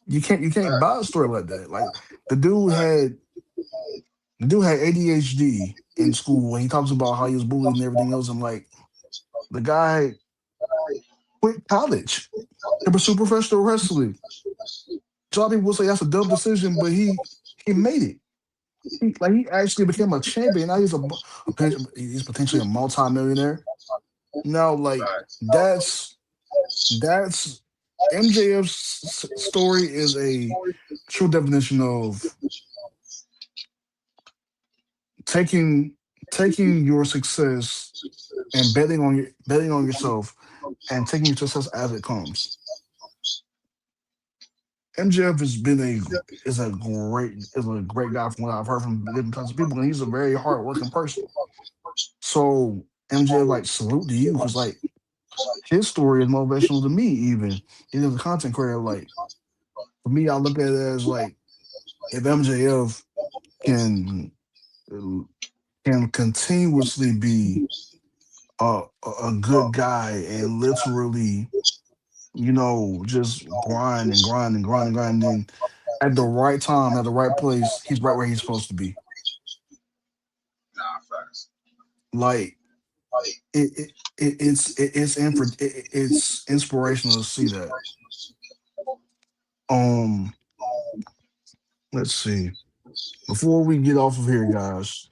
You can't buy a story like that. Like the dude had the dude had ADHD in school when he talks about how he was bullied and everything else. I'm like, the guy quit college to pursue professional wrestling. So a lot of people will say that's a dumb decision, but he made it. He actually became a champion. Now he's potentially a multi-millionaire. Now, like Right. that's That's MJF's story is a true definition of taking taking your success and betting on yourself and taking your success as it comes. MJF has been a is a great guy from what I've heard from different types of people, and he's a very hardworking person. So MJF, like, salute to you, because like his story is motivational to me. Even he is a content creator. Like, for me, I look at it as like, if MJF can can continuously be a good guy and literally, just grind and grind and grind and grind, and at the right time, at the right place, he's right where he's supposed to be. Nah, facts. Like, it's inspirational to see that. Um, let's see. Before we get off of here, guys,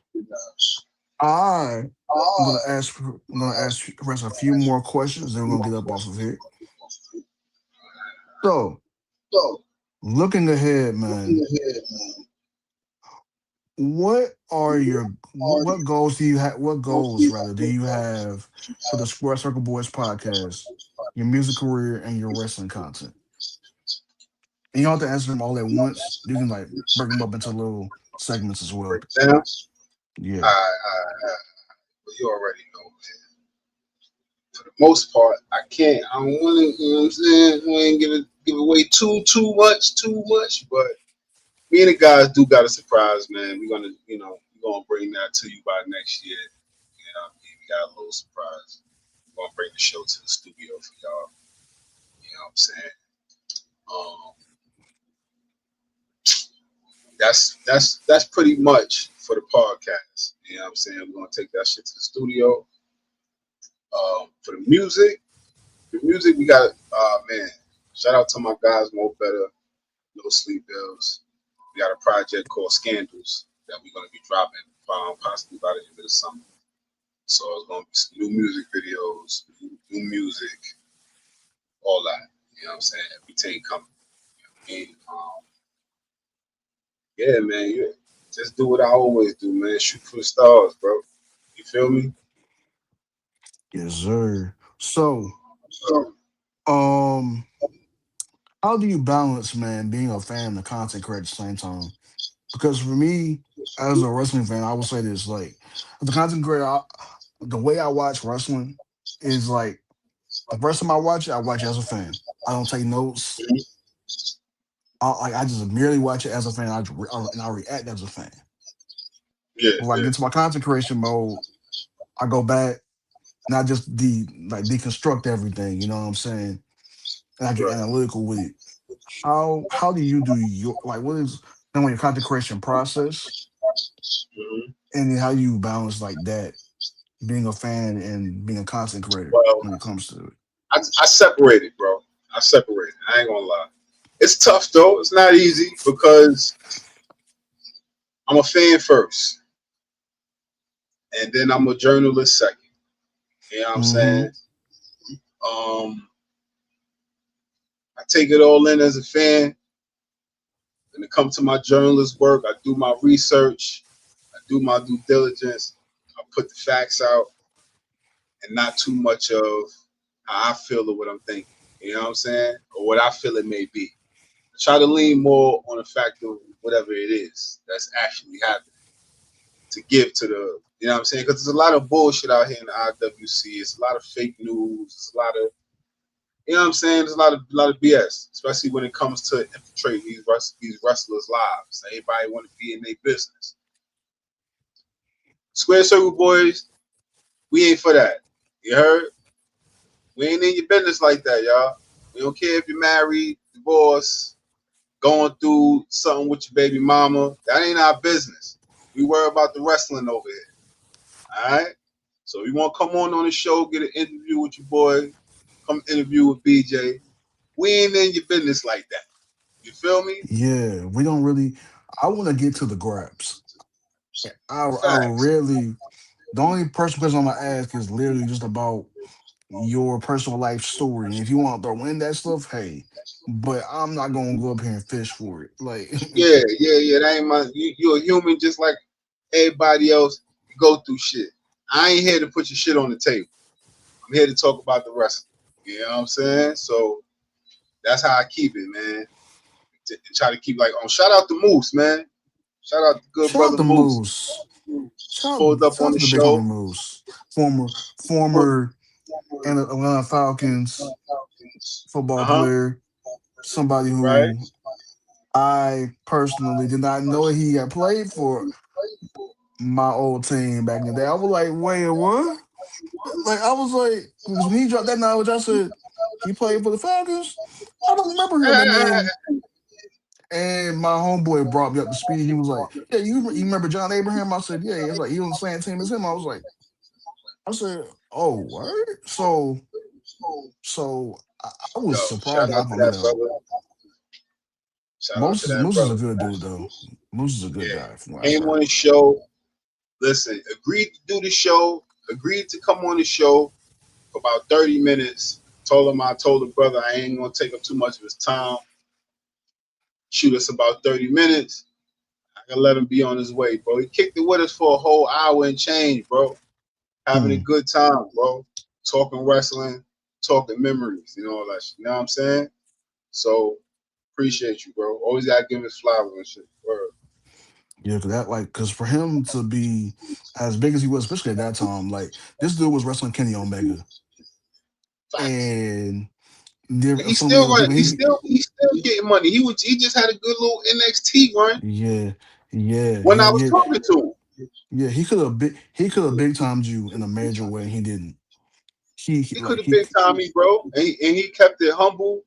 I I'm gonna ask Chris a few more questions, then we're gonna get up off of here. So, looking ahead, man, what goals do you have? What goals, rather, do you have for the Square Circle Boys podcast, your music career, and your wrestling content? And you don't have to answer them all at once. You can, like, break them up into little segments as well. Break it down. Yeah. But you already know, man. For the most part, I can't. I don't want to. You know what I'm saying? We ain't give away too much. But me and the guys do got a surprise, man. We're gonna bring that to you by next year. We got a little surprise. We're gonna bring the show to the studio for y'all. You know what I'm saying? Um, that's pretty much for the podcast. You know what I'm saying? We're gonna take that shit to the studio. For the music we got man. Shout out to my guys, Mo Better, No Sleep Bills. We got a project called Scandals that we're gonna be dropping possibly by the end of the summer. So it's gonna be some new music videos, new music, all that. You know what I'm saying? Everything coming. And, yeah, man, just do what I always do, man. Shoot for the stars, bro. You feel me? Yes, sir. So, So, um, how do you balance, man, being a fan and a content creator at the same time? Because for me, as a wrestling fan, I will say this: like, as a content creator, the way I watch wrestling is like, the first time I watch it as a fan. I don't take notes. I just merely watch it as a fan. And I react as a fan. yeah, But when I yeah, get to my content creation mode, I go back and I just deconstruct everything. You know what I'm saying? And I get right. analytical with it. How do you do your, like, what is your content creation process, hmm and then how you balance like that, being a fan and being a content creator Well, when it comes to it? I separated, bro. I separated. I ain't gonna lie. It's tough though. It's not easy because I'm a fan first, and then I'm a journalist second. You know what I'm Mm-hmm. saying? Um, I take it all in as a fan. When it comes to my journalist work, I do my research, I do my due diligence, I put the facts out, and not too much of how I feel or what I'm thinking. You know what I'm saying? Or what I feel it may be. I try to lean more on the fact of whatever it is that's actually happening to give to the, you know what I'm saying? Because there's a lot of bullshit out here in the IWC. It's a lot of fake news. It's a lot of, you know what I'm saying? There's a lot of BS, especially when it comes to infiltrating these wrestlers' lives. Everybody want to be in their business. Square Circle Boys, we ain't for that. You heard? We ain't in your business like that, y'all. We don't care if you're married, divorced, going through something with your baby mama. That ain't our business. We worry about the wrestling over here. All right? So if you want to come on the show, get an interview with your boy, come interview with BJ. We ain't in your business like that. You feel me? Yeah, we don't really. I want to get to the grabs. I Facts. rarely. The only person question I'm gonna ask is literally just about your personal life story. And if you want to throw in that stuff, hey, but I'm not gonna go up here and fish for it. Like, Yeah. That ain't my. You a human just like everybody else. You go through shit. I ain't here to put your shit on the table. I'm here to talk about the wrestling. You know what I'm saying? So that's how I keep it, man. To try to keep like shout out to Moose, man. Shout out to good shout out brother to Moose. Moose. Shout Pulled up shout out on to the the big homie show. Moose, former Atlanta Falcons football Uh-huh. player, somebody Right. who I personally did not know he had played for my old team back in the day. I was like, wait, what? Like, I was like, because when he dropped that knowledge, I said, he played for the Falcons? I don't remember hearing that name. And my homeboy brought me up to speed. He was like, yeah, you remember John Abraham? I said, yeah. He was like, he on the same team as him. I said, oh, what? So I Yo, was shout surprised that out I to found that that out. brother. Shout out to that Moses is a brother. good dude, though. Moses is a good Yeah. guy, from what I've Came on the heard. show. Listen, agreed to do the show. Agreed to come on the show for about 30 minutes. I told the brother I ain't gonna take up too much of his time. Shoot us about 30 minutes. I can let him be on his way, bro. He kicked it with us for a whole hour and change, bro. Having a Hmm. good time, bro. Talking wrestling, talking memories, all that shit. You know what I'm saying? So appreciate you, bro. Always gotta give his flowers and shit. Word. Yeah, because for him to be as big as he was, especially at that time, like this dude was wrestling Kenny Omega, Facts. and And he's so many still other running. people. He's still getting money. He just had a good little NXT run Yeah, yeah, when I he, was yeah, talking to him. yeah. He could have big timed you in a major way. He didn't. He could have big time me, bro. And he kept it humble,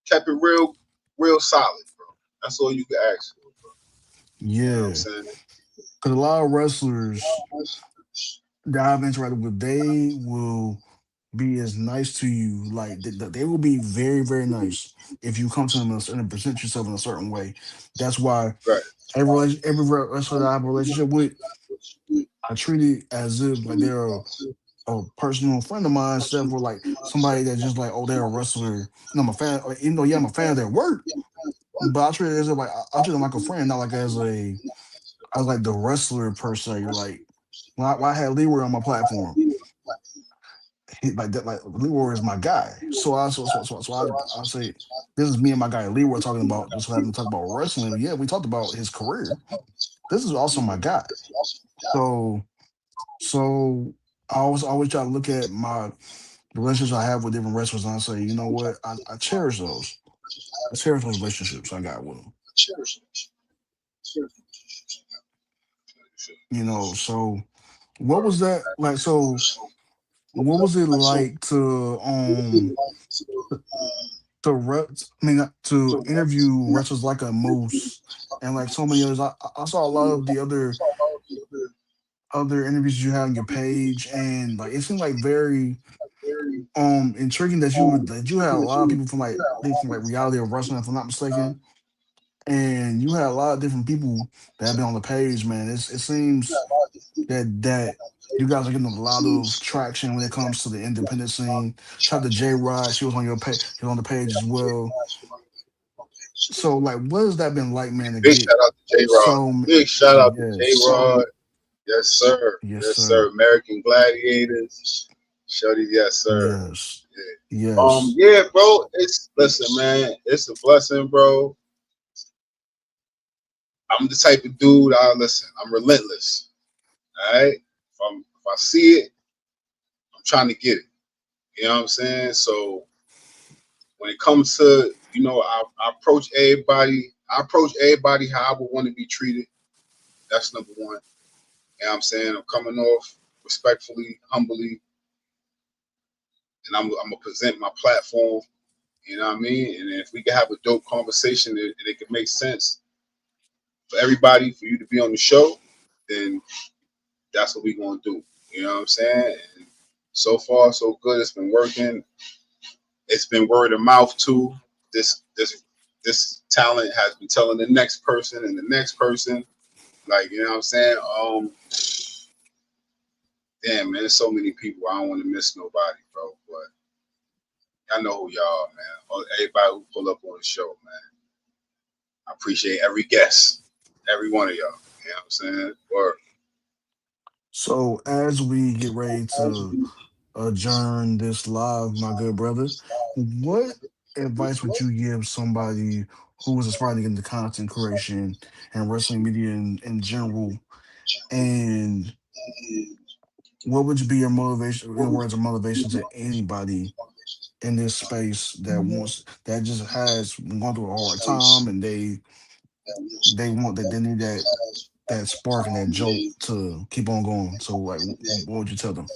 kept it real solid, bro. That's all you can ask for, bro. You know what I'm yeah. saying? Because a lot of wrestlers that I've interacted with, they will be as nice to you. Like they will be very, very nice if you come to them and present yourself in a certain way. That's why Right. every wrestler that I have a relationship with, I treat it as if like they're a personal friend of mine, instead for like somebody that's just like, oh, they're a wrestler. And I'm a fan, or, even though yeah, I'm a fan of their work, but I treat it as if like I treat them like a friend, not like as like the wrestler per se. Like when I had Leroy on my platform, like that, like Leroy is my guy. So I say this is me and my guy Leroy talking about, just having to talk about wrestling. Yeah, we talked about his career. This is also my guy. So so I always try to look at the relationships I have with different wrestlers, and I say, you know what, I cherish those. I cherish those relationships I got with them. So what was that like? So what was it like to interview wrestlers like a Moose and like so many others? I saw a lot of the other interviews you had on your page, and like it seemed like very intriguing that you had a lot of people from like I think from like reality of wrestling, if I'm not mistaken, and you had a lot of different people that have been on the page. Man, it seems that you guys are getting a lot of traction when it comes to the independent scene. Shout out to J Rod, she was on your page, she was on the page as well. So like, what has that been like, man, to Big get shout out to J Rod. Big shout out to J yes, Rod. Yes, sir. yes, Yes, sir. sir, American Gladiators. Shorty, yes, sir. yes, Yeah. yes, Yeah, bro. Listen, man. It's a blessing, bro. I'm the type of dude. I'm relentless. All right. If I see it, I'm trying to get it. You know what I'm saying? So when it comes to, I approach everybody. I approach everybody how I would want to be treated. That's number one. You know what I'm saying? I'm coming off respectfully, humbly, and I'm gonna present my platform. You know what I mean? And if we can have a dope conversation and it can make sense for everybody, for you to be on the show, then that's what we're gonna do. You know what I'm saying? And so far, so good. It's been working. It's been word of mouth too. This talent has been telling the next person and the next person. Like, you know what I'm saying? Damn, man, there's so many people. I don't want to miss nobody, bro. But Y'all know who y'all are, man. Everybody who pull up on the show, man. I appreciate every guest, every one of y'all. You know what I'm saying? Word. So as we get ready to adjourn this live, my good brother, what advice would you give somebody who is aspiring to get into content creation and wrestling media in general? And what would be your motivation, in words of motivation, to anybody in this space that just has gone through a hard time, and they need that spark and that jolt to keep on going? So like, what would you tell them?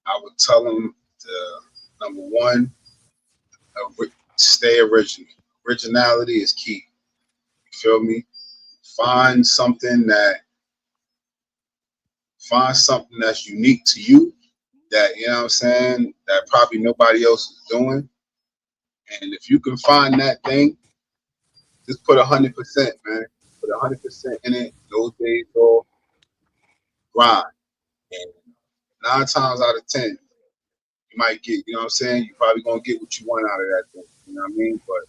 I would tell them to, number one, stay original. Originality is key. You feel me? Find something that's unique to you, that, you know what I'm saying, that probably nobody else is doing. And if you can find that thing, just put 100%, man. Put 100% in it. Those days all grind. And 9 times out of 10, you might get, you know what I'm saying? You probably gonna get what you want out of that thing. You know what I mean? But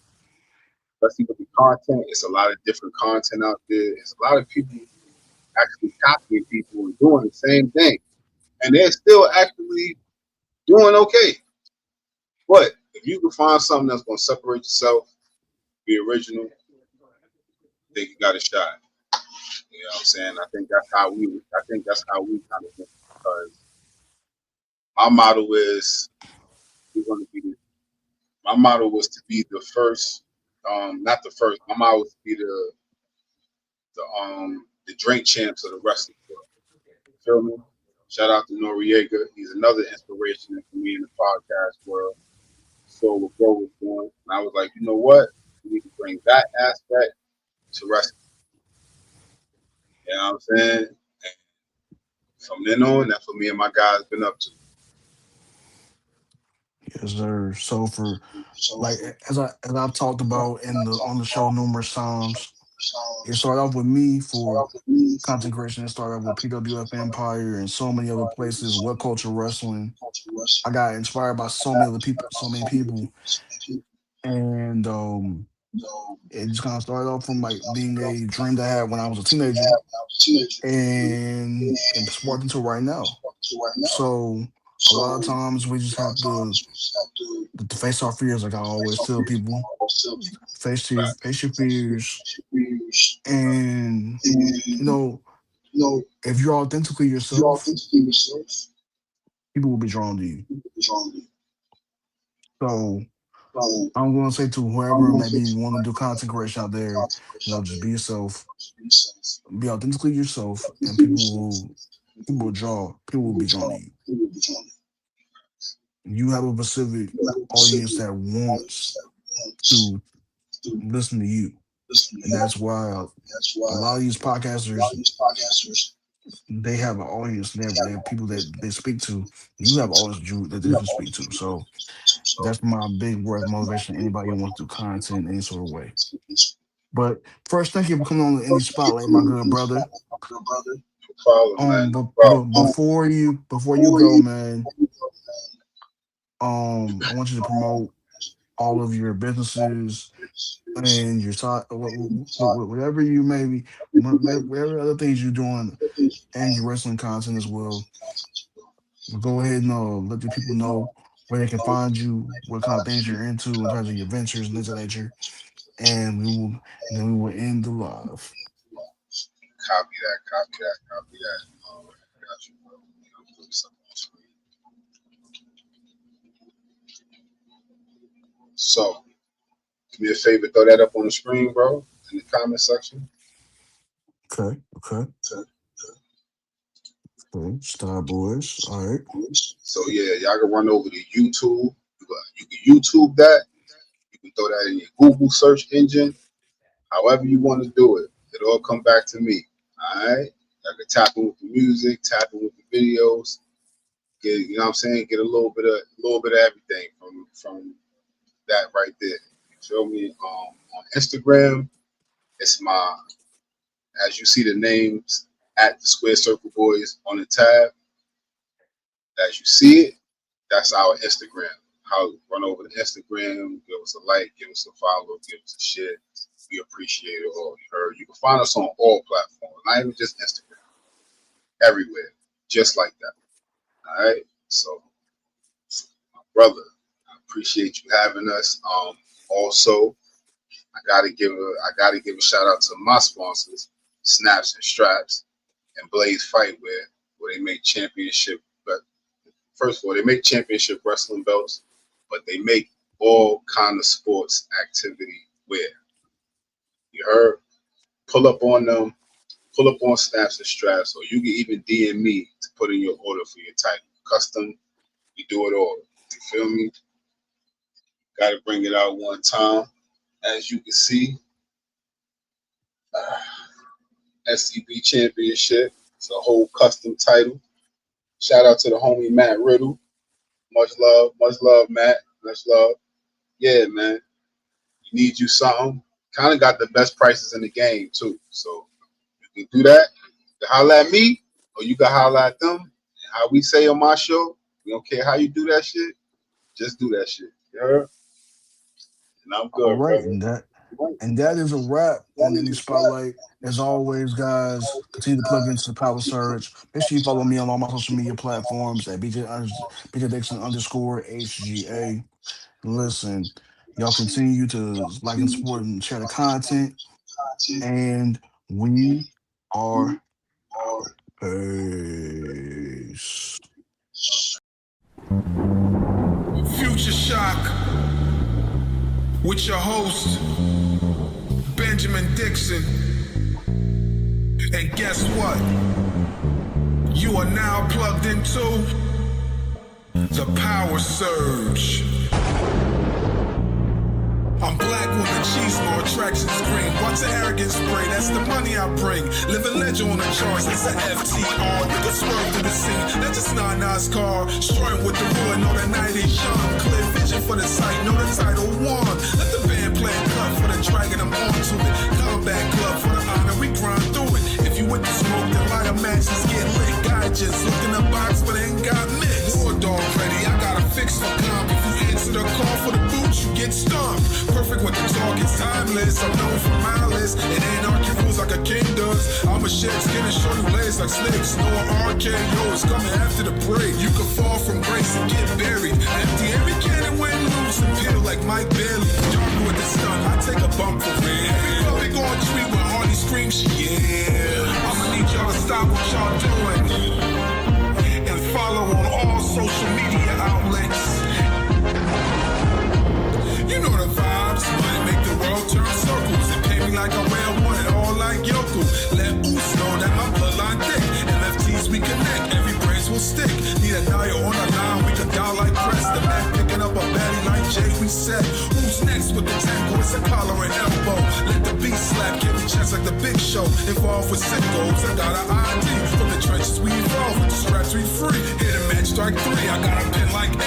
especially with the content, it's a lot of different content out there. It's a lot of people actually copying people and doing the same thing. And they're still actually doing okay. But if you can find something that's gonna separate yourself, be original, I think you got a shot. You know what I'm saying? I think that's how we kind of think, because my motto is we're gonna be the my motto was to be the first, not the first. My motto was to be the drink champs of the wrestling world. You feel me? Shout out to Noriega. He's another inspiration for me in the podcast world. So what bro was doing, and I was like, you know what? We need to bring that aspect to wrestling. You know what I'm saying? And from then on, that's what me and my guys been up to. Yes, sir. So for like, as I've talked about on the show numerous times, it started off with me for content creation. It started off with PWF Empire and so many other places. What Culture Wrestling. I got inspired by so many people, and it just kind of started off from like being a dream that I had when I was a teenager, and sparked into right now. So a lot of times we just have to face our fears, like I always tell people. Face your fears, and you know, if you're authentically yourself, people will be drawn to you. So I'm gonna say to whoever maybe want to do content creation out there, just be yourself, be authentically yourself, and people will be drawn to you. You have a specific audience that wants to listen to you, and that's why a lot of these podcasters, they have an audience. They have people that they speak to. You have an audience that they can speak to. So that's my big word of motivation to anybody who wants to do content in any sort of way. But first, thank you for coming on the Indie Spotlight, my good brother. Man. But before you go, man, I want you to promote all of your businesses and your whatever you maybe whatever other things you're doing and your wrestling content as well. Go ahead and let the people know where they can find you, what kind of things you're into in terms of your ventures and things of that nature. And we will end the live. Copy that. Got you, bro. I'm putting something on screen. So, do me a favor, throw that up on the screen, bro, in the comment section. Okay. Star Boys. All right. So yeah, y'all can run over to YouTube. You can YouTube that. You can throw that in your Google search engine. However you want to do it, it all come back to me. All right. I can tap in with the music, tap in with the videos. Get, you know what I'm saying? Get a little bit of everything from that right there. You feel me? On Instagram, it's as you see the names at the Square Circle Boys on the tab. As you see it, that's our Instagram. How run over to Instagram, give us a like, give us a follow, give us a share. We appreciate it all. You heard? You can find us on all platforms, not even just Instagram. Everywhere, just like that. All right. So, my brother, I appreciate you having us. Also, I gotta give a shout out to my sponsors, Snaps and Straps and Blaze Fightwear, where they make championship. But first of all, they make championship wrestling belts, but they make all kind of sports activity wear. You heard? Pull up on them. Pull up on Snaps and Straps, or you can even DM me to put in your order for your title. Custom, we do it all. You feel me? Got to bring it out one time. As you can see, SCB Championship. It's a whole custom title. Shout out to the homie Matt Riddle. Much love, Matt. Much love. Yeah, man. You need you something. Kind of got the best prices in the game, too. So you can do that. You can holler at me, or you can holler at them. And how we say on my show, we don't care how you do that shit. Just do that shit. You heard? And I'm good, All right, brother. and that is a wrap on Indie Spotlight. As always, guys, continue to plug into the Power Surge. Make sure you follow me on all my social media platforms at BJ Dixon _HGA. Listen, y'all continue to like and support and share the content. And we are peace. Future Shock with your host, Benjamin Dixon. And guess what? You are now plugged into the Power Surge. I'm black with the cheese, no attraction screen. What's an arrogant spray? That's the money I bring. Living legend on the charts, that's a FTR. We can swerve through the scene, that's just not NASCAR. Strong with the ruler, know the night is young. Clear vision for the sight, know the title won. Let the band play a cut for the dragon, I'm on to it. Combat club for the honor, we grind through it. If you with the smoke, then light a match, let's get lit. Guy just look in the box, but ain't got mix. War dog ready, I got a fix for comp. If you answer the call for the boots, you get stomped. Perfect when the talk is timeless. I'm known for malice. It ain't argue rules like a king does. I'm a shed skin and show you legs like snakes. No RKO is coming after the break. You can fall from grace and get buried. Empty every cannon when loose and peel like Mike Bailey. Y'all know what this done. I take a bump for real. Every public on tweet when Harley screams, yeah. I'ma need y'all to stop what y'all doing and follow on all social media outlets. You know the vibes, money make the world turn circles. They pay me like I wear one and all like Yoku. Let Oos know that my bloodline thick. MFTs we connect, every brace will stick. Need a Naya on the line, we can dial like Preston. Mac picking up a baddie like Jay, we said. Who's next with the tango? It's a collar and elbow. Let the beat slap, give me chest like the Big Show. Involved with sickos, I got an ID. From the trenches we evolve, with the scraps we free. Hit a match, strike 3, I got a pin like 8.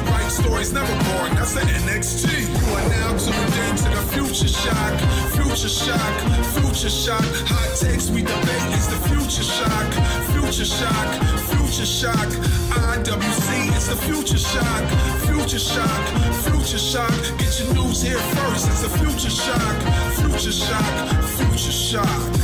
Right stories never boring, that's the NXT. You are now tuned in to the Future Shock. Future Shock, Future Shock. Hot takes we debate is the Future Shock. Future Shock, Future Shock. IWC is the Future Shock. Future Shock, Future Shock. Get your news here first, it's the Future Shock. Future Shock, Future Shock.